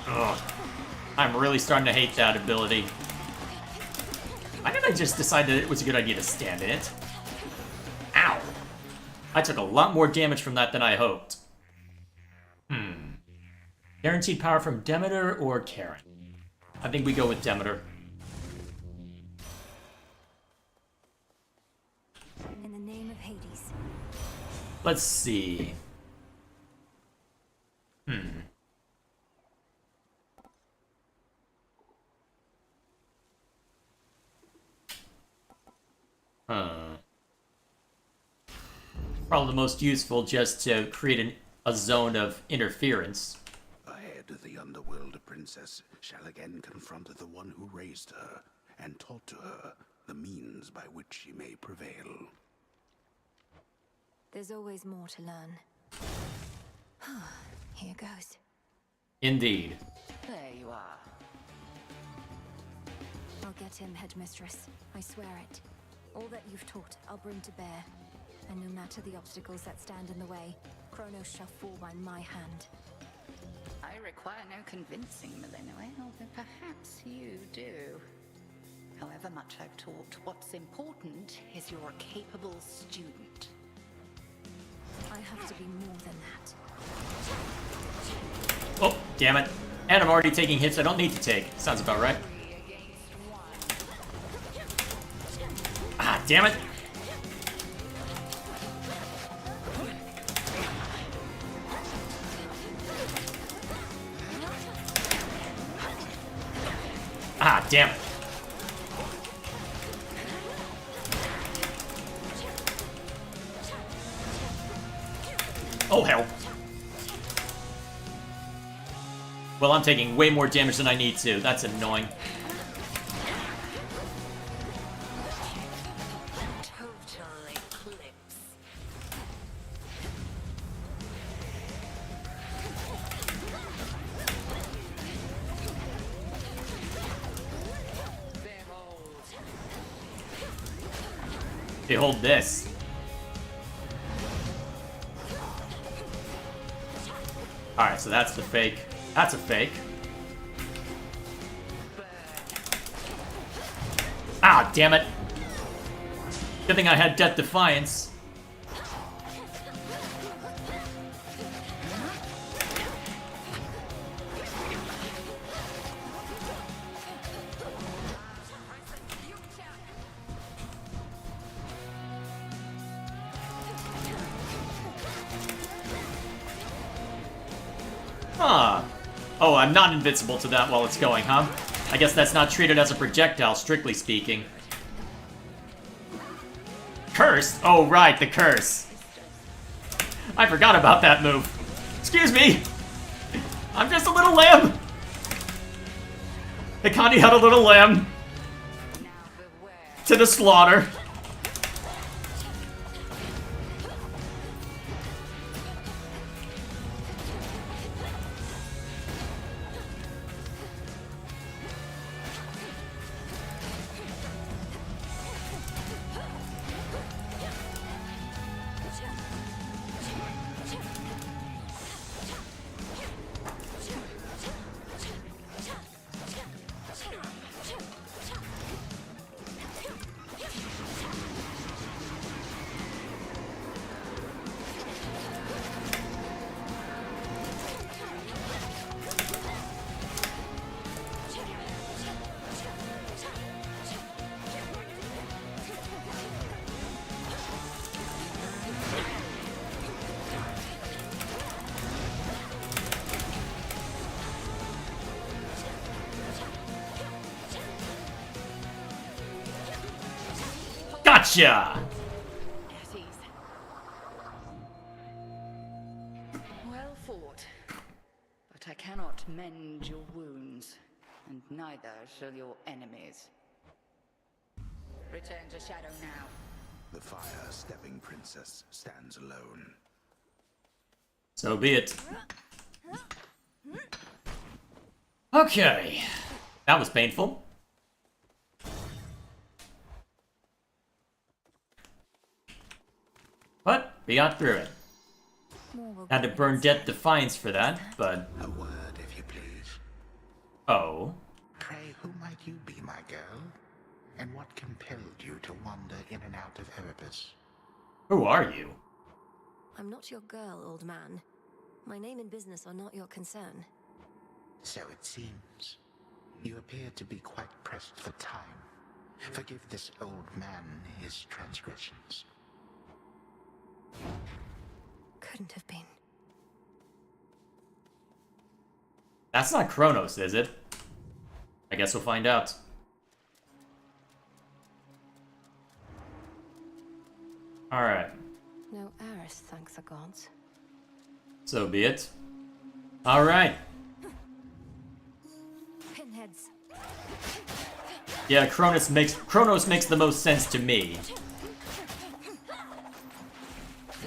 Ugh. I'm really starting to hate that ability. Why did I just decide that it was a good idea to stand in it? Ow! I took a lot more damage from that than I hoped. Guaranteed power from Demeter or Karen? I think we go with Demeter. In the name of Hades. Let's see. Probably the most useful just to create a zone of interference. Ahead, the underworld princess shall again confront the one who raised her, and taught to her the means by which she may prevail. There's always more to learn. Here goes. Indeed. There you are. I'll get him, Headmistress. I swear it. All that you've taught, I'll bring to bear. And no matter the obstacles that stand in the way, Kronos shall fall by my hand. I require no convincing, Melinoe, although perhaps you do. However much I've taught, what's important is you're a capable student. I have to be more than that. Oh, damn it. And I'm already taking hits I don't need to take. Sounds about right. Ah, damn it. Ah, damn it. Oh, hell. Well, I'm taking way more damage than I need to. That's annoying. Total eclipse. Behold this. Alright, so that's the fake. That's a fake. Ah, damn it. Good thing I had Death Defiance. Huh. Oh, I'm not invincible to that while it's going, huh? I guess that's not treated as a projectile, strictly speaking. Curse? Oh, right, the curse. I forgot about that move. Excuse me! I'm just a little lamb! Hikani had a little lamb. To the slaughter. Gotcha! I cannot mend your wounds, and neither shall your enemies. Return to Shadow now. The fire-stepping princess stands alone. So be it. Okay. That was painful. But we got through it. Had to burn Death Defiance for that, but... A word, if you please. Oh. Pray, who might you be, my girl? And what compelled you to wander in and out of Erebus? Who are you? I'm not your girl, old man. My name and business are not your concern. So it seems. You appear to be quite pressed for time. Forgive this old man his transgressions. Couldn't have been. That's not Kronos, is it? I guess we'll find out. Alright. No heiress, thanks the gods. So be it. Alright. Pinheads. Yeah, Kronos makes the most sense to me.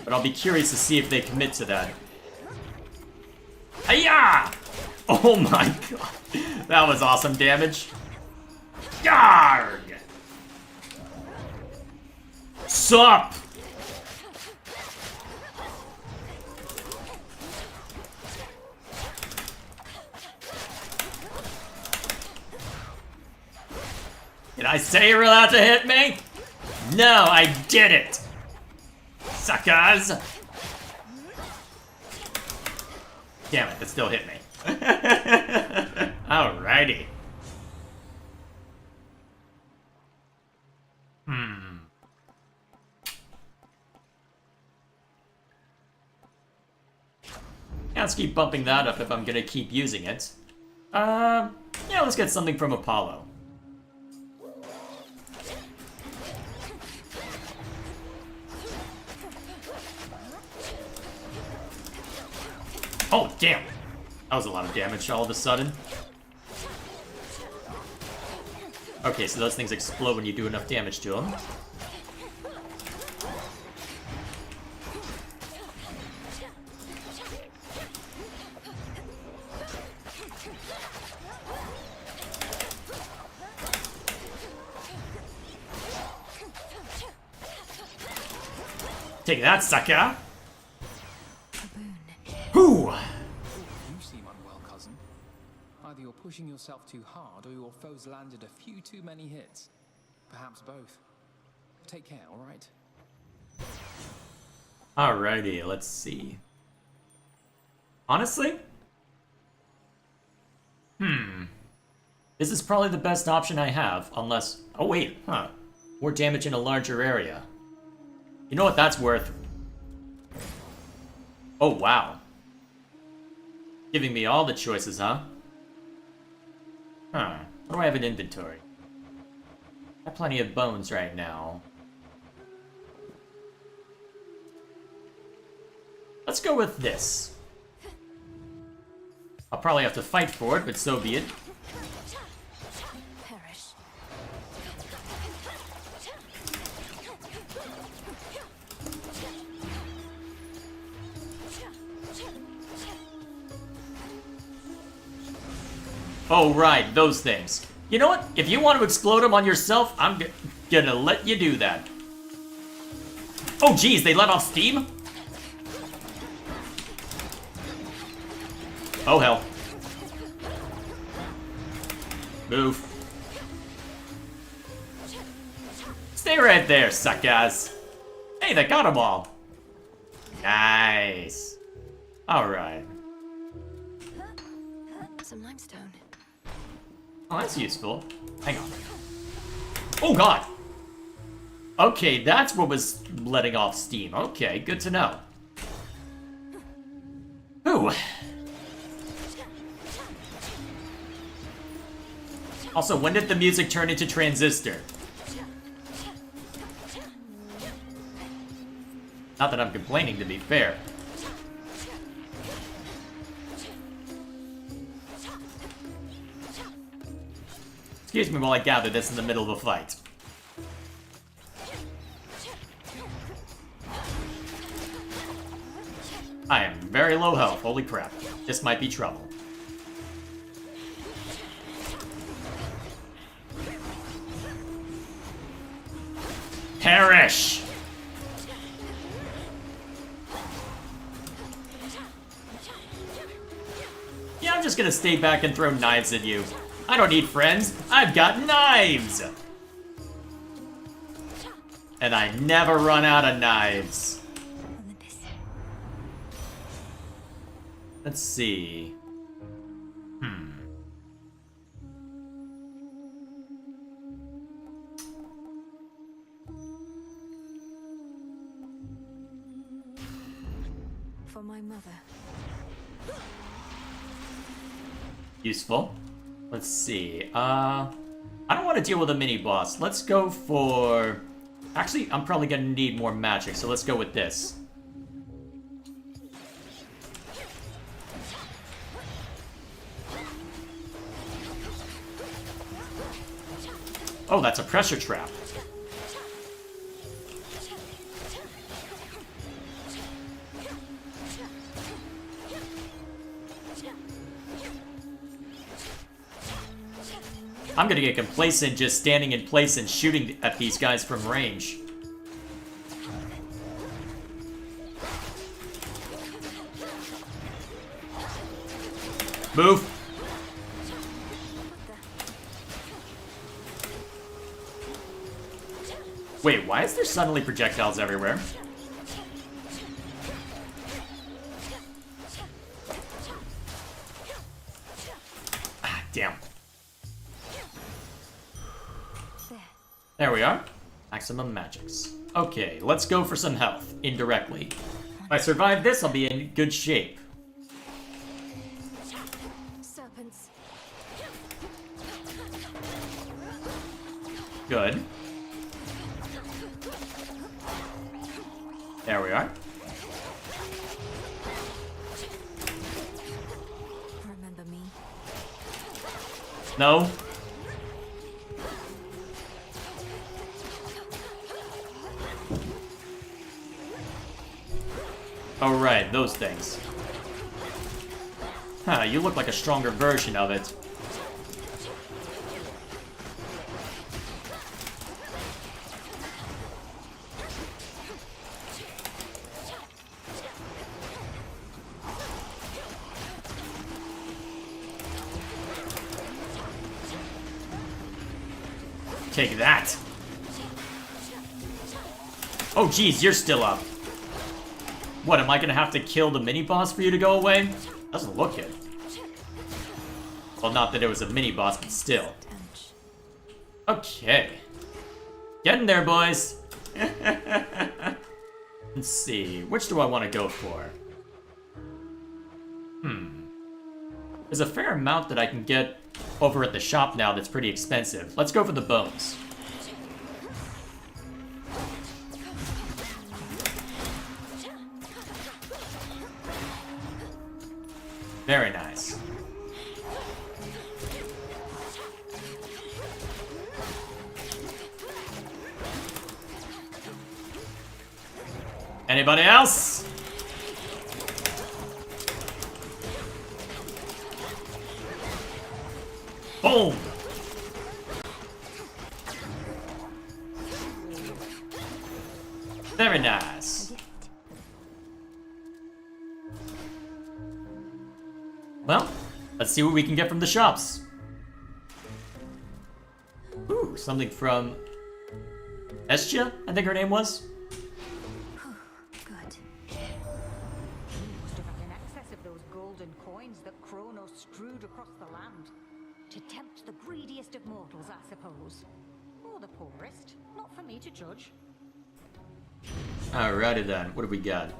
But I'll be curious to see if they commit to that. Hiya! Oh my god. That was awesome damage. Yarg! Sup? Did I say you were allowed to hit me? No, I did it! Suckers! Damn it, that still hit me. Alrighty. Yeah, let's keep bumping that up if I'm gonna keep using it. Yeah, let's get something from Apollo. Oh, damn! That was a lot of damage all of a sudden. Okay, so those things explode when you do enough damage to them. Take that, sucker! Whoo! You seem unwell, cousin. Either you're pushing yourself too hard, or your foes landed a few too many hits. Perhaps both. Take care, alright? Alrighty, let's see. Honestly? This is probably the best option I have, unless... Oh wait, huh. More damage in a larger area. You know what that's worth? Oh, wow. Giving me all the choices, huh? Huh. What do I have in inventory? I have plenty of bones right now. Let's go with this. I'll probably have to fight for it, but so be it. Oh, right, those things. You know what? If you want to explode them on yourself, I'm gonna let you do that. Oh, geez, they let off steam? Oh, hell. Move. Stay right there, suckers. Hey, they got them all. Nice. Alright. Some limestone. Oh, that's useful. Hang on. Oh, God! Okay, that's what was letting off steam. Okay, good to know. Ooh. Also, when did the music turn into Transistor? Not that I'm complaining, to be fair. Excuse me while I gather this in the middle of a fight. I am very low health, holy crap. This might be trouble. Perish! Yeah, I'm just gonna stay back and throw knives at you. I don't need friends, I've got knives! And I never run out of knives. Let's see. For my mother. Useful. Let's see. I don't want to deal with a mini-boss. Let's go for... Actually, I'm probably gonna need more magic, so let's go with this. Oh, that's a pressure trap. I'm gonna get complacent just standing in place and shooting at these guys from range. Move! Wait, why is there suddenly projectiles everywhere? Ah, damn. There we are. Maximum magics. Okay, let's go for some health, indirectly. If I survive this, I'll be in good shape. Serpents. Good. There we are. Remember me? No. Oh right, those things. Huh, you look like a stronger version of it. Take that. Oh geez, you're still up. What, am I gonna have to kill the mini-boss for you to go away? Doesn't look it. Well, not that it was a mini-boss, but still. Okay. Getting there, boys. Let's see, which do I want to go for? There's a fair amount that I can get over at the shop now that's pretty expensive. Let's go for the bones. Very nice. Anybody else? Boom! Very nice. Well, let's see what we can get from the shops. Ooh, something from Estia, I think her name was. Good. He must have had an excess of those golden coins that Kronos strewed across the land. To tempt the greediest of mortals, I suppose. Or the poorest. Not for me to judge. Alrighty then, what do we got?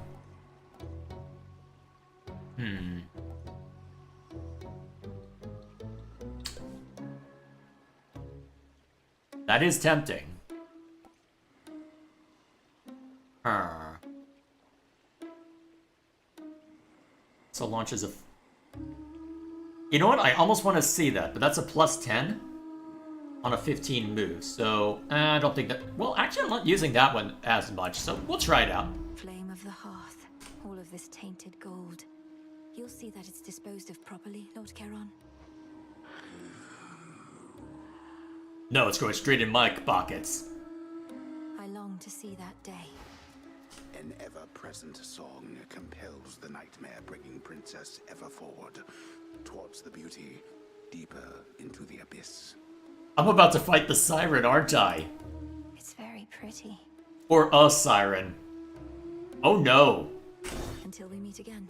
That is tempting. So launches a... You know what? I almost want to see that, but that's a +10. on a 15 move, so I don't think that... Well, actually, I'm not using that one as much, so we'll try it out. Flame of the hearth. All of this tainted gold. You'll see that it's disposed of properly, Lord Charon. No, it's going straight in my pockets. I long to see that day. An ever-present song compels the nightmare, bringing Princess ever forward, towards the beauty, deeper into the abyss. I'm about to fight the siren, aren't I? It's very pretty. Or a siren. Oh no. Until we meet again.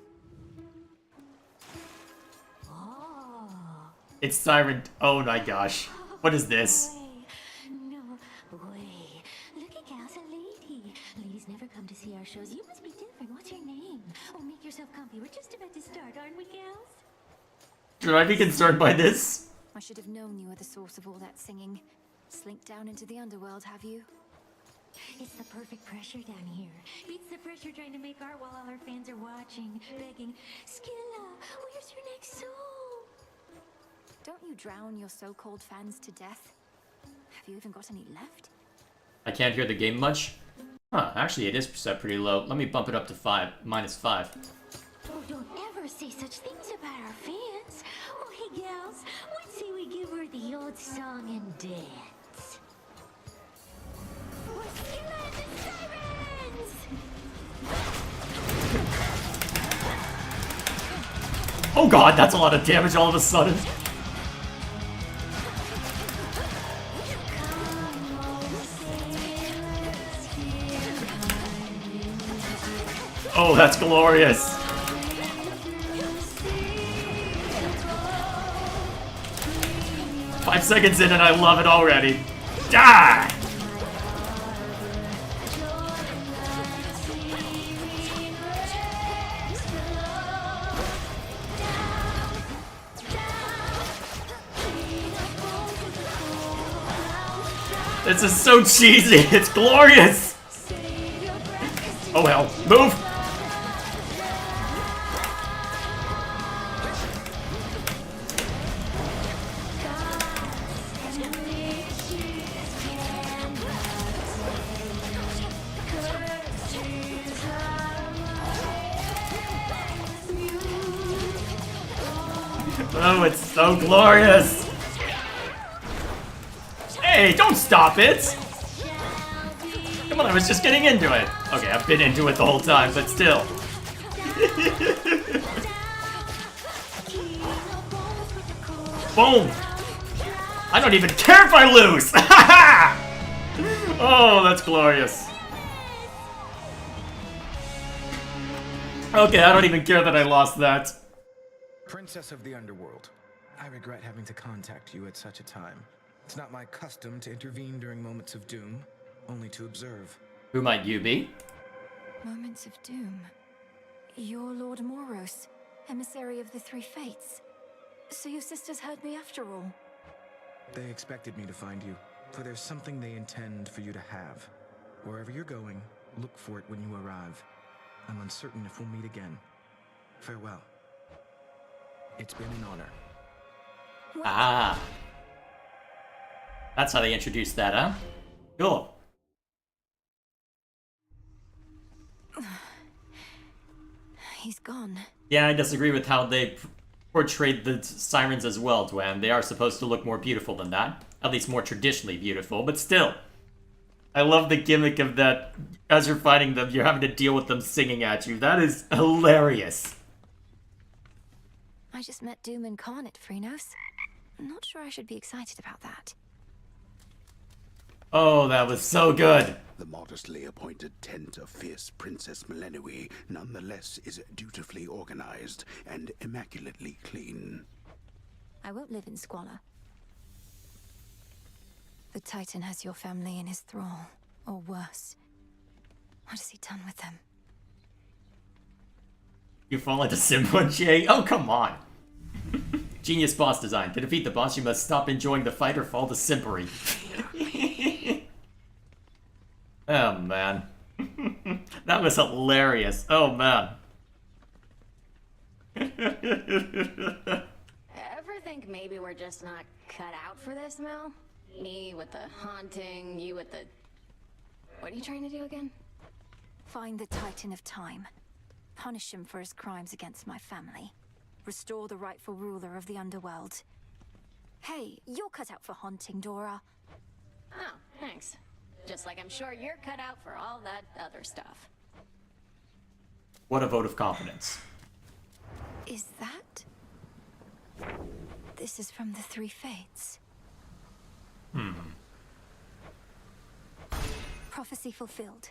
It's siren. Oh my gosh. What is this? No way. Look at Gal's a lady. Ladies never come to see our shows. You must be different. What's your name? Oh, make yourself comfy. We're just about to start, aren't we, Gals? Should I be concerned by this? I should have known you were the source of all that singing. Slinked down into the underworld, have you? It's the perfect pressure down here. Beats the pressure trying to make art while all our fans are watching, begging, Skilla, where's your next song? Don't you drown your so-called fans to death? Have you even got any left? I can't hear the game much. Huh, actually it is set pretty low. Let me bump it up to 5, -5. Oh, don't ever say such things about our fans. Oh, hey, gals, what say we give her the old song and dance? We're Skilla and the Sirens! Oh god, that's a lot of damage all of a sudden. Oh, that's glorious. Five seconds in and I love it already. Die! This is so cheesy. It's glorious. Oh well, move. Oh, it's so glorious! Hey, don't stop it! Come on, I was just getting into it. Okay, I've been into it the whole time, but still. Boom! I don't even care if I lose! Oh, that's glorious. Okay, I don't even care that I lost that. Princess of the Underworld, I regret having to contact you at such a time. It's not my custom to intervene during moments of doom, only to observe. Who might you be? Moments of doom. You're Lord Moros, emissary of the Three Fates. So your sisters heard me after all. They expected me to find you, for there's something they intend for you to have. Wherever you're going, look for it when you arrive. I'm uncertain if we'll meet again. Farewell. It's been an honor. Ah. That's how they introduced that, huh? Cool. He's gone. Yeah, I disagree with how they portrayed the sirens as well, Dwan. They are supposed to look more beautiful than that. At least more traditionally beautiful, but still. I love the gimmick of that. As you're fighting them, you're having to deal with them singing at you. That is hilarious. I just met Doom Incarnate, Phrynos. I'm not sure I should be excited about that. Oh, that was so good. The modestly appointed tent of fierce Princess Melenui nonetheless is dutifully organized and immaculately clean. I won't live in squalor. The Titan has your family in his thrall, or worse. What has he done with them? You fall into Simba, Jay? Oh, come on. Genius boss design. To defeat the boss, you must stop enjoying the fight or fall to simpery. Oh, man. That was hilarious. Oh, man. Ever think maybe we're just not cut out for this, Mel? Me with the haunting, you with the... What are you trying to do again? Find the Titan of Time. Punish him for his crimes against my family. Restore the rightful ruler of the underworld. Hey, you're cut out for haunting, Dora. Oh, thanks. Just like I'm sure you're cut out for all that other stuff. What a vote of confidence. Is that? This is from the Three Fates. Prophecy fulfilled.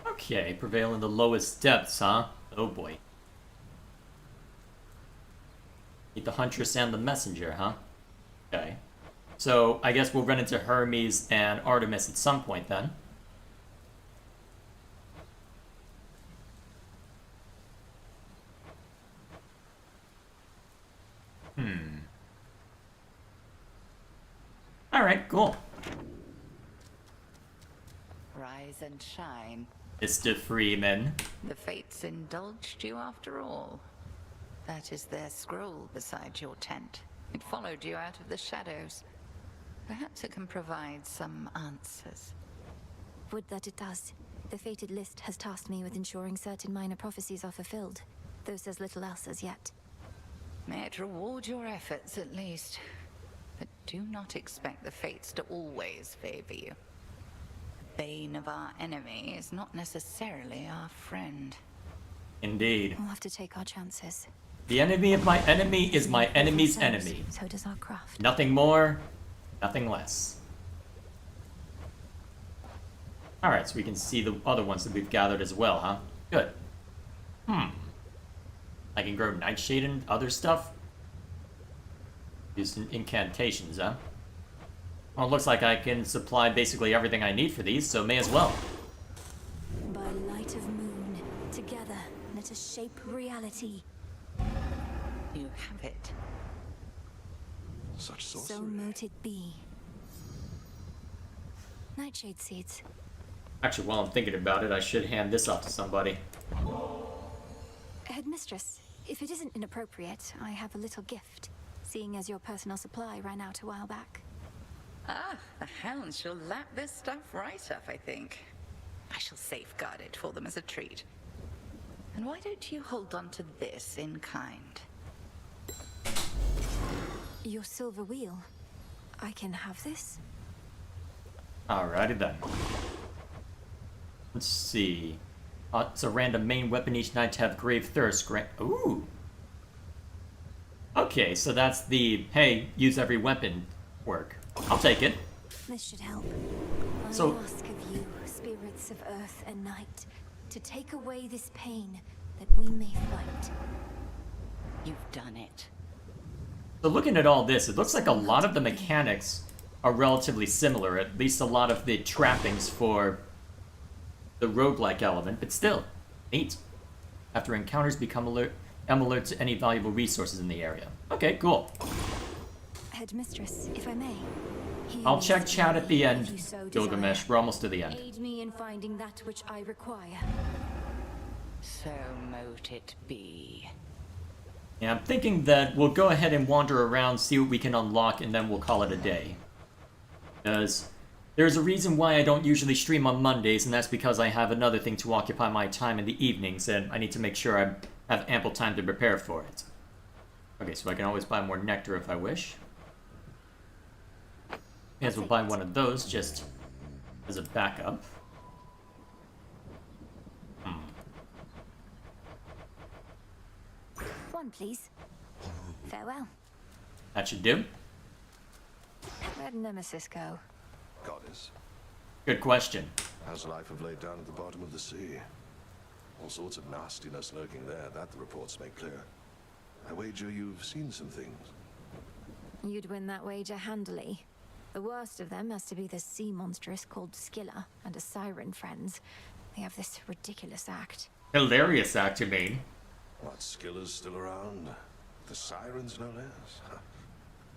Okay, prevail in the lowest depths, huh? Oh boy. Meet the Huntress and the Messenger, huh? Okay. So, I guess we'll run into Hermes and Artemis at some point then. Alright, cool. Rise and shine. Mr. Freeman. The fates indulged you after all. That is their scroll beside your tent. It followed you out of the shadows. Perhaps it can provide some answers. Would that it does. The fated list has tasked me with ensuring certain minor prophecies are fulfilled, though says little else as yet. May it reward your efforts at least. But do not expect the fates to always favor you. The bane of our enemy is not necessarily our friend. Indeed. We'll have to take our chances. The enemy of my enemy is my enemy's enemy. So does our craft. Nothing more, nothing less. Alright, so we can see the other ones that we've gathered as well, huh? Good. I can grow nightshade and other stuff? Use incantations, huh? Well, it looks like I can supply basically everything I need for these, so may as well. By light of moon, together, let us shape reality. You have it. Such So sorcery. mote it be. Nightshade seeds. Actually, while I'm thinking about it, I should hand this off to somebody. Headmistress, if it isn't inappropriate, I have a little gift, seeing as your personal supply ran out a while back. Ah, the hounds shall lap this stuff right up, I think. I shall safeguard it for them as a treat. And why don't you hold on to this in kind? Your silver wheel. I can have this? Alrighty then. Let's see. It's a random main weapon each night to have grave thirst. Ooh! Okay, so that's the, hey, use every weapon work. I'll take it. This should help. So- I ask of you, spirits of earth and night, to take away this pain that we may fight. You've done it. So looking at all this, it looks like a lot of the mechanics are relatively similar, at least a lot of the trappings for the roguelike element, but still, neat. After encounters, am alert to any valuable resources in the area. Okay, cool. Headmistress, if I may. hear I'll me check chat at the if end, you so Gilgamesh. desire. We're almost to the end. Aid me in finding that which I require. So mote it be. Yeah, I'm thinking that we'll go ahead and wander around, see what we can unlock, and then we'll call it a day. Because there's a reason why I don't usually stream on Mondays, and that's because I have another thing to occupy my time in the evenings, and I need to make sure I have ample time to prepare for it. Okay, so I can always buy more nectar if I wish. May as well buy one of those just as a backup. One, please. Farewell. That should do. Where'd Nemesis go? Goddess, Good question. how's life of late down at the bottom of the sea? All sorts of nastiness lurking there, that the reports make clear. I wager you've seen some things. You'd win that wager handily. The worst of them has to be the sea monstrous called Skilla and a siren friends. They have this ridiculous act. Hilarious act, you mean? What, Skilla's still around? The sirens, no less?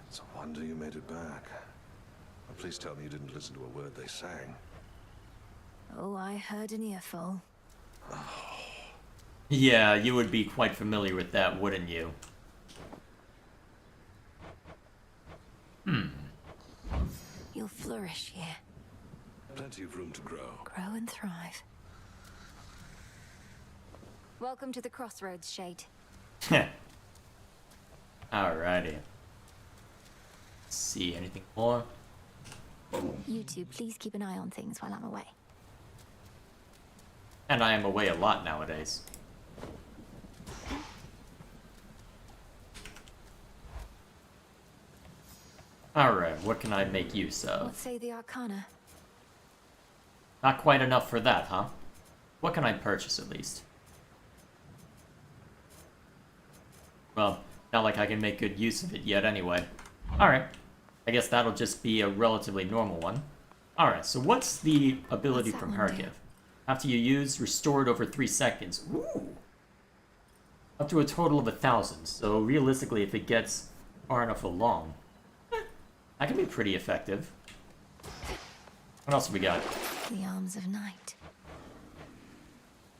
It's a wonder you made it back. But please tell me you didn't listen to a word they sang. Oh, I heard an earful. Yeah, you would be quite familiar with that, wouldn't you? You'll flourish here. Plenty of room to grow. Grow and thrive. Welcome to the Crossroads, Shade. Alrighty. Let's see, anything more? You two, please keep an eye on things while I'm away. And I am away a lot nowadays. Alright, what can I make use of? What say the Arcana? Not quite enough for that, huh? What can I purchase at least? Well, not like I can make good use of it yet anyway. Alright. I guess that'll just be a relatively normal one. Alright, so what's the ability from Herkiv? After you use, restored over 3 seconds. Ooh! Up to a total of 1,000, so realistically if it gets far enough along, that can be pretty effective. What else have we got? The Arms of Night.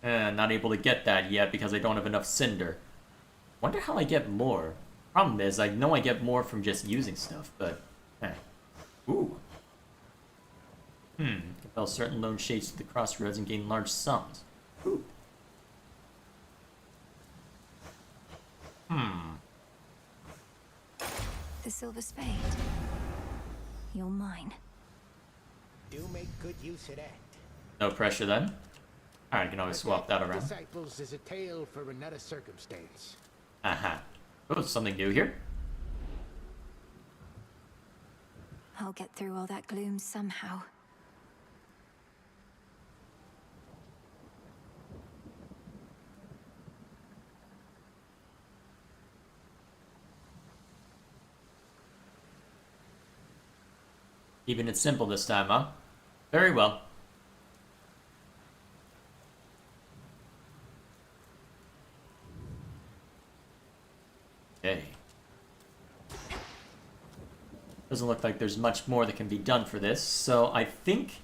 Not able to get that yet because I don't have enough Cinder. Wonder how I get more. Problem is, I know I get more from just using stuff, but... Ooh. Compel certain lone shades to the crossroads and gain large sums. Ooh. The Silver Spade. You're mine. Do make good use of that. No pressure then. Alright, I can always swap that around. Disciples is a tale for another circumstance. Oh, something new here? I'll get through all that gloom somehow. Keeping it simple this time, huh? Very well. Okay. Doesn't look like there's much more that can be done for this, so I think...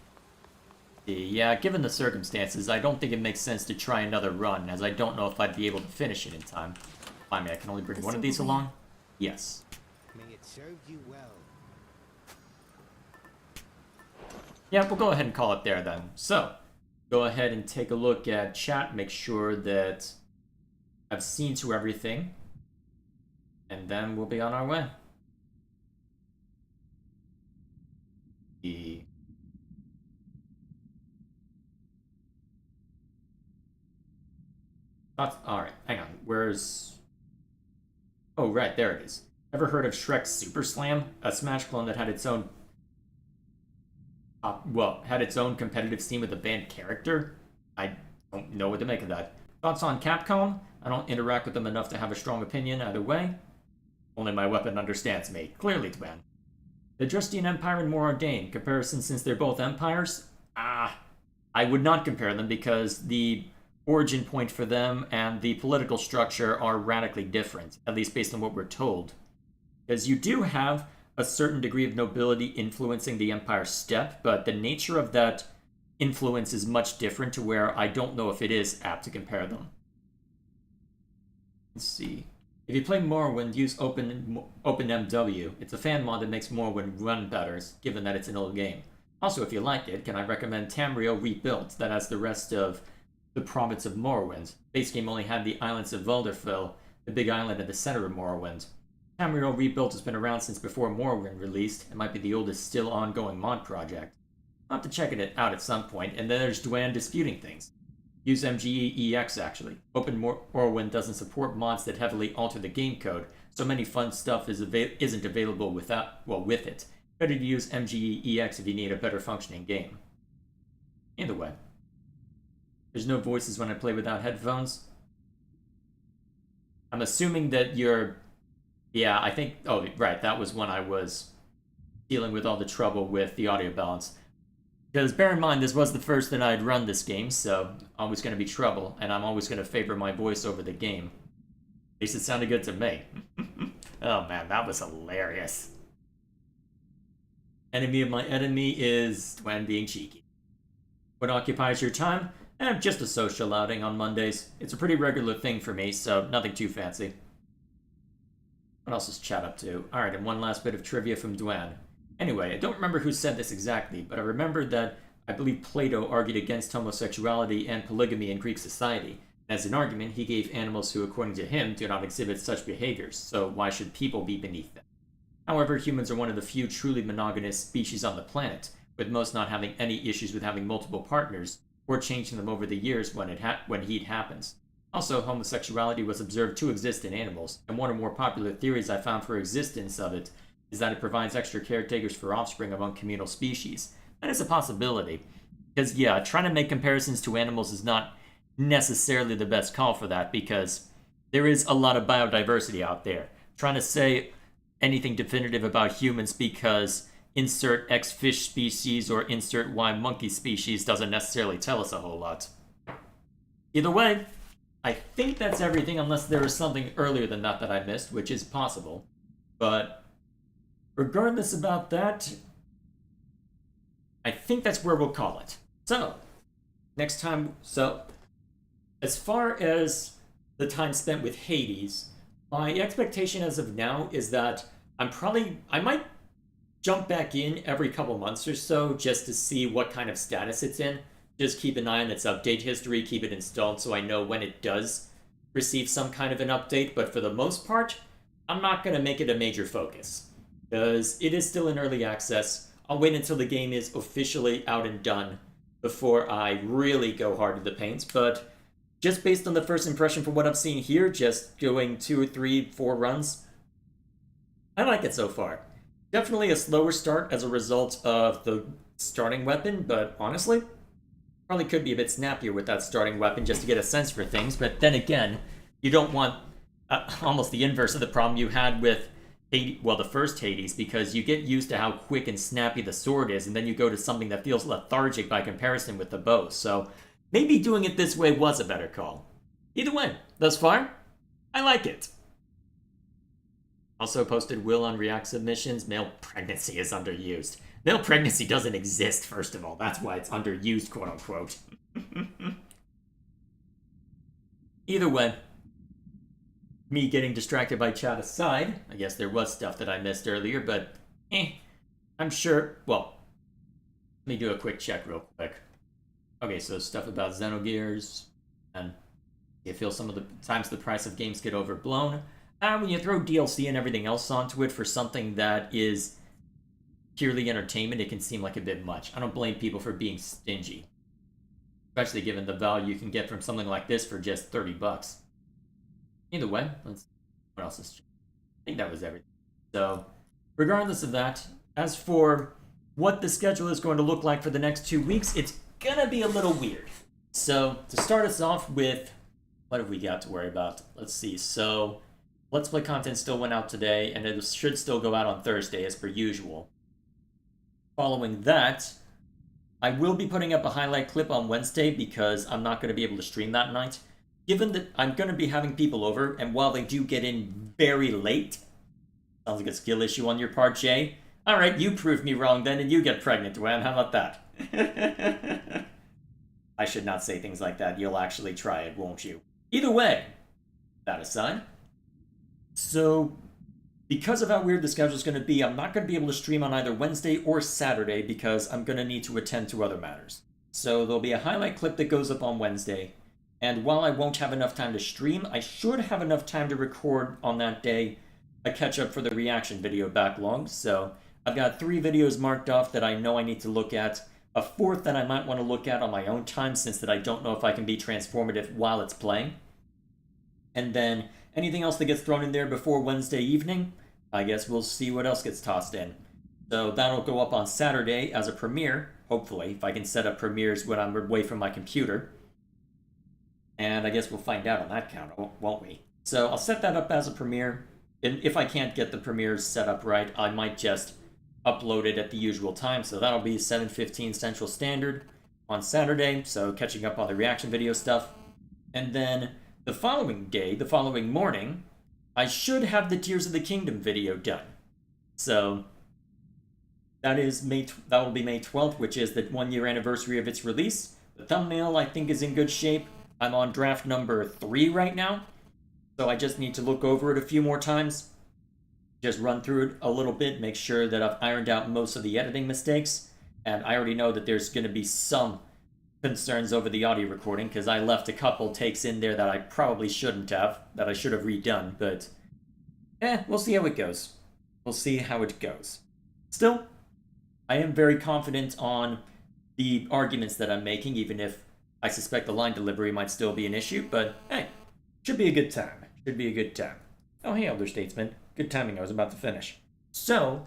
Yeah, given the circumstances, I don't think it makes sense to try another run, as I don't know if I'd be able to finish it in time. I mean, I can only bring one of these along? Yes. May it serve you well. Yeah, we'll go ahead and call it there then. So, go ahead and take a look at chat, make sure that I've seen to everything, and then we'll be on our way. Alright, hang on. Where's... Oh, right, there it is. Ever heard of Shrek's Super Slam? A Smash clone that had its own... had its own competitive scene with a banned character? I don't know what to make of that. Thoughts on Capcom? I don't interact with them enough to have a strong opinion either way. Only my weapon understands me. Clearly, Twan. The Justine Empire and Moradane. Comparison since they're both empires? I would not compare them because the origin point for them and the political structure are radically different, at least based on what we're told. Because you do have a certain degree of nobility influencing the Empire's step, but the nature of that influence is much different to where I don't know if it is apt to compare them. Let's see. If you play Morrowind, use OpenMW. It's a fan mod that makes Morrowind run better, given that it's an old game. Also, if you like it, can I recommend Tamriel Rebuilt, that has the rest of the province of Morrowind. Base game only had the islands of Vulderfell, the big island at the center of Morrowind. Tamriel Rebuilt has been around since before Morrowind released, and might be the oldest still ongoing mod project. I'll have to check it out at some point, and then there's Dwan disputing things. Use MGE-EX actually. Open Morrowind doesn't support mods that heavily alter the game code, so many fun stuff isn't available with it. Better to use MGE-EX if you need a better functioning game. Either way. There's no voices when I play without headphones. I'm assuming that you're... Yeah, I think... Oh, right, that was when I was dealing with all the trouble with the audio balance. Because bear in mind, this was the first that I'd run this game, so always going to be trouble, and I'm always going to favor my voice over the game. At least it sounded good to me. Oh man, that was hilarious. Enemy of my enemy is Dwan being cheeky. What occupies your time? Just a social outing on Mondays. It's a pretty regular thing for me, so nothing too fancy. What else is chat up to? Alright, and one last bit of trivia from Dwan. Anyway, I don't remember who said this exactly, but I remember that I believe Plato argued against homosexuality and polygamy in Greek society. As an argument, he gave animals who, according to him, do not exhibit such behaviors, so why should people be beneath them? However, humans are one of the few truly monogamous species on the planet, with most not having any issues with having multiple partners, or changing them over the years when heat happens. Also, homosexuality was observed to exist in animals, and one of the more popular theories I found for existence of it is that it provides extra caretakers for offspring among communal species. That is a possibility. Because, yeah, trying to make comparisons to animals is not necessarily the best call for that, because there is a lot of biodiversity out there. Trying to say anything definitive about humans because insert X fish species or insert Y monkey species doesn't necessarily tell us a whole lot. Either way, I think that's everything, unless there was something earlier than that that I missed, which is possible. But regardless about that, I think that's where we'll call it. So, next time, as far as the time spent with Hades, my expectation as of now is that I might jump back in every couple months or so just to see what kind of status it's in. Just keep an eye on its update history, keep it installed so I know when it does receive some kind of an update, but for the most part, I'm not going to make it a major focus, because it is still in early access. I'll wait until the game is officially out and done before I really go hard in the paint, but just based on the first impression from what I've seen here, just going 2 or 3, 4 runs, I like it so far. Definitely a slower start as a result of the starting weapon, but honestly, probably could be a bit snappier with that starting weapon just to get a sense for things, but then again, you don't want almost the inverse of the problem you had with Hades, well, the first Hades, because you get used to how quick and snappy the sword is, and then you go to something that feels lethargic by comparison with the bow, so maybe doing it this way was a better call. Either way, thus far, I like it. Also posted Will on React submissions, male pregnancy is underused. Male pregnancy doesn't exist, first of all. That's why it's underused, quote-unquote. Either way, me getting distracted by chat aside, I guess there was stuff that I missed earlier, but I'm sure, well, let me do a quick check real quick. Okay, so stuff about Xenogears, and you feel some of the times the price of games get overblown. When you throw DLC and everything else onto it for something that is purely entertainment, it can seem like a bit much. I don't blame people for being stingy, especially given the value you can get from something like this for just $30. Either way, let's see what else is. I think that was everything. So, regardless of that, as for what the schedule is going to look like for the next 2 weeks, it's gonna be a little weird. So, to start us off with, what have we got to worry about? Let's see. So, Let's Play content still went out today, and it should still go out on Thursday as per usual. Following that, I will be putting up a highlight clip on Wednesday because I'm not going to be able to stream that night. Given that I'm going to be having people over, and while they do get in very late, sounds like a skill issue on your part, Jay. Alright, you proved me wrong then, and you get pregnant, Dwayne. How about that? I should not say things like that. You'll actually try it, won't you? Either way, that aside. So, because of how weird the schedule is going to be, I'm not going to be able to stream on either Wednesday or Saturday because I'm going to need to attend to other matters. So there'll be a highlight clip that goes up on Wednesday, and while I won't have enough time to stream, I should have enough time to record on that day a catch-up for the reaction video backlog. So I've got 3 videos marked off that I know I need to look at, a 4th that I might want to look at on my own time since that I don't know if I can be transformative while it's playing. And then anything else that gets thrown in there before Wednesday evening, I guess we'll see what else gets tossed in. So that'll go up on Saturday as a premiere, hopefully, if I can set up premieres when I'm away from my computer. And I guess we'll find out on that count, won't we? So I'll set that up as a premiere. And if I can't get the premieres set up right, I might just upload it at the usual time. So that'll be 7:15 Central Standard on Saturday, so catching up on the reaction video stuff. And then the following day, the following morning, I should have the Tears of the Kingdom video done. So that will be May 12th, which is the 1-year anniversary of its release. The thumbnail, I think, is in good shape. I'm on draft number 3 right now, so I just need to look over it a few more times. just run through it a little bit, make sure that I've ironed out most of the editing mistakes. And I already know that there's going to be some concerns over the audio recording, because I left a couple takes in there that I probably shouldn't have, that I should have redone, but we'll see how it goes. We'll see how it goes. Still, I am very confident on the arguments that I'm making, even if I suspect the line delivery might still be an issue, but hey, should be a good time. Should be a good time. Oh, hey, Elder Statesman. Good timing, I was about to finish. So,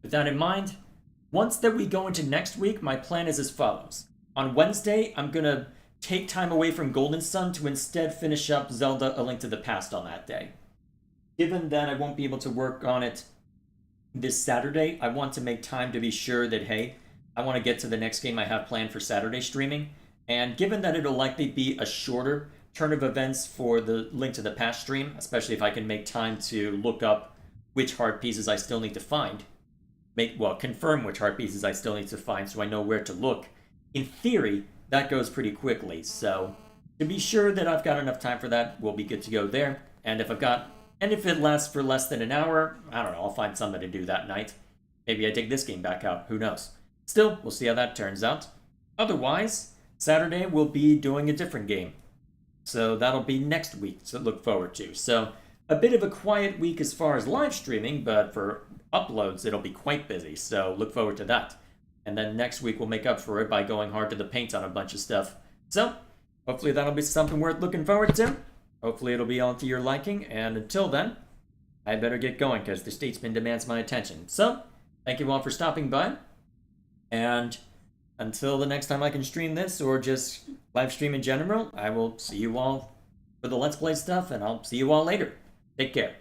with that in mind, once that we go into next week, my plan is as follows. On Wednesday, I'm gonna take time away from Golden Sun to instead finish up Zelda A Link to the Past on that day. Given that I won't be able to work on it this Saturday, I want to make time to be sure that, hey, I want to get to the next game I have planned for Saturday streaming. And given that it'll likely be a shorter turn of events for the Link to the Past stream, especially if I can make time to look up which heart pieces I still need to find, confirm which heart pieces I still need to find so I know where to look. In theory, that goes pretty quickly, so to be sure that I've got enough time for that, we'll be good to go there. And if it lasts for less than an hour, I don't know, I'll find something to do that night. Maybe I take this game back out, who knows. Still, we'll see how that turns out. Otherwise, Saturday we'll be doing a different game. So that'll be next week to look forward to. So a bit of a quiet week as far as live streaming, but for uploads it'll be quite busy, so look forward to that. And then next week we'll make up for it by going hard to the paint on a bunch of stuff. So, hopefully that'll be something worth looking forward to. Hopefully it'll be all to your liking, and until then, I better get going because the Statesman demands my attention. So, thank you all for stopping by, and until the next time I can stream this, or just live stream in general, I will see you all for the Let's Play stuff, and I'll see you all later. Take care.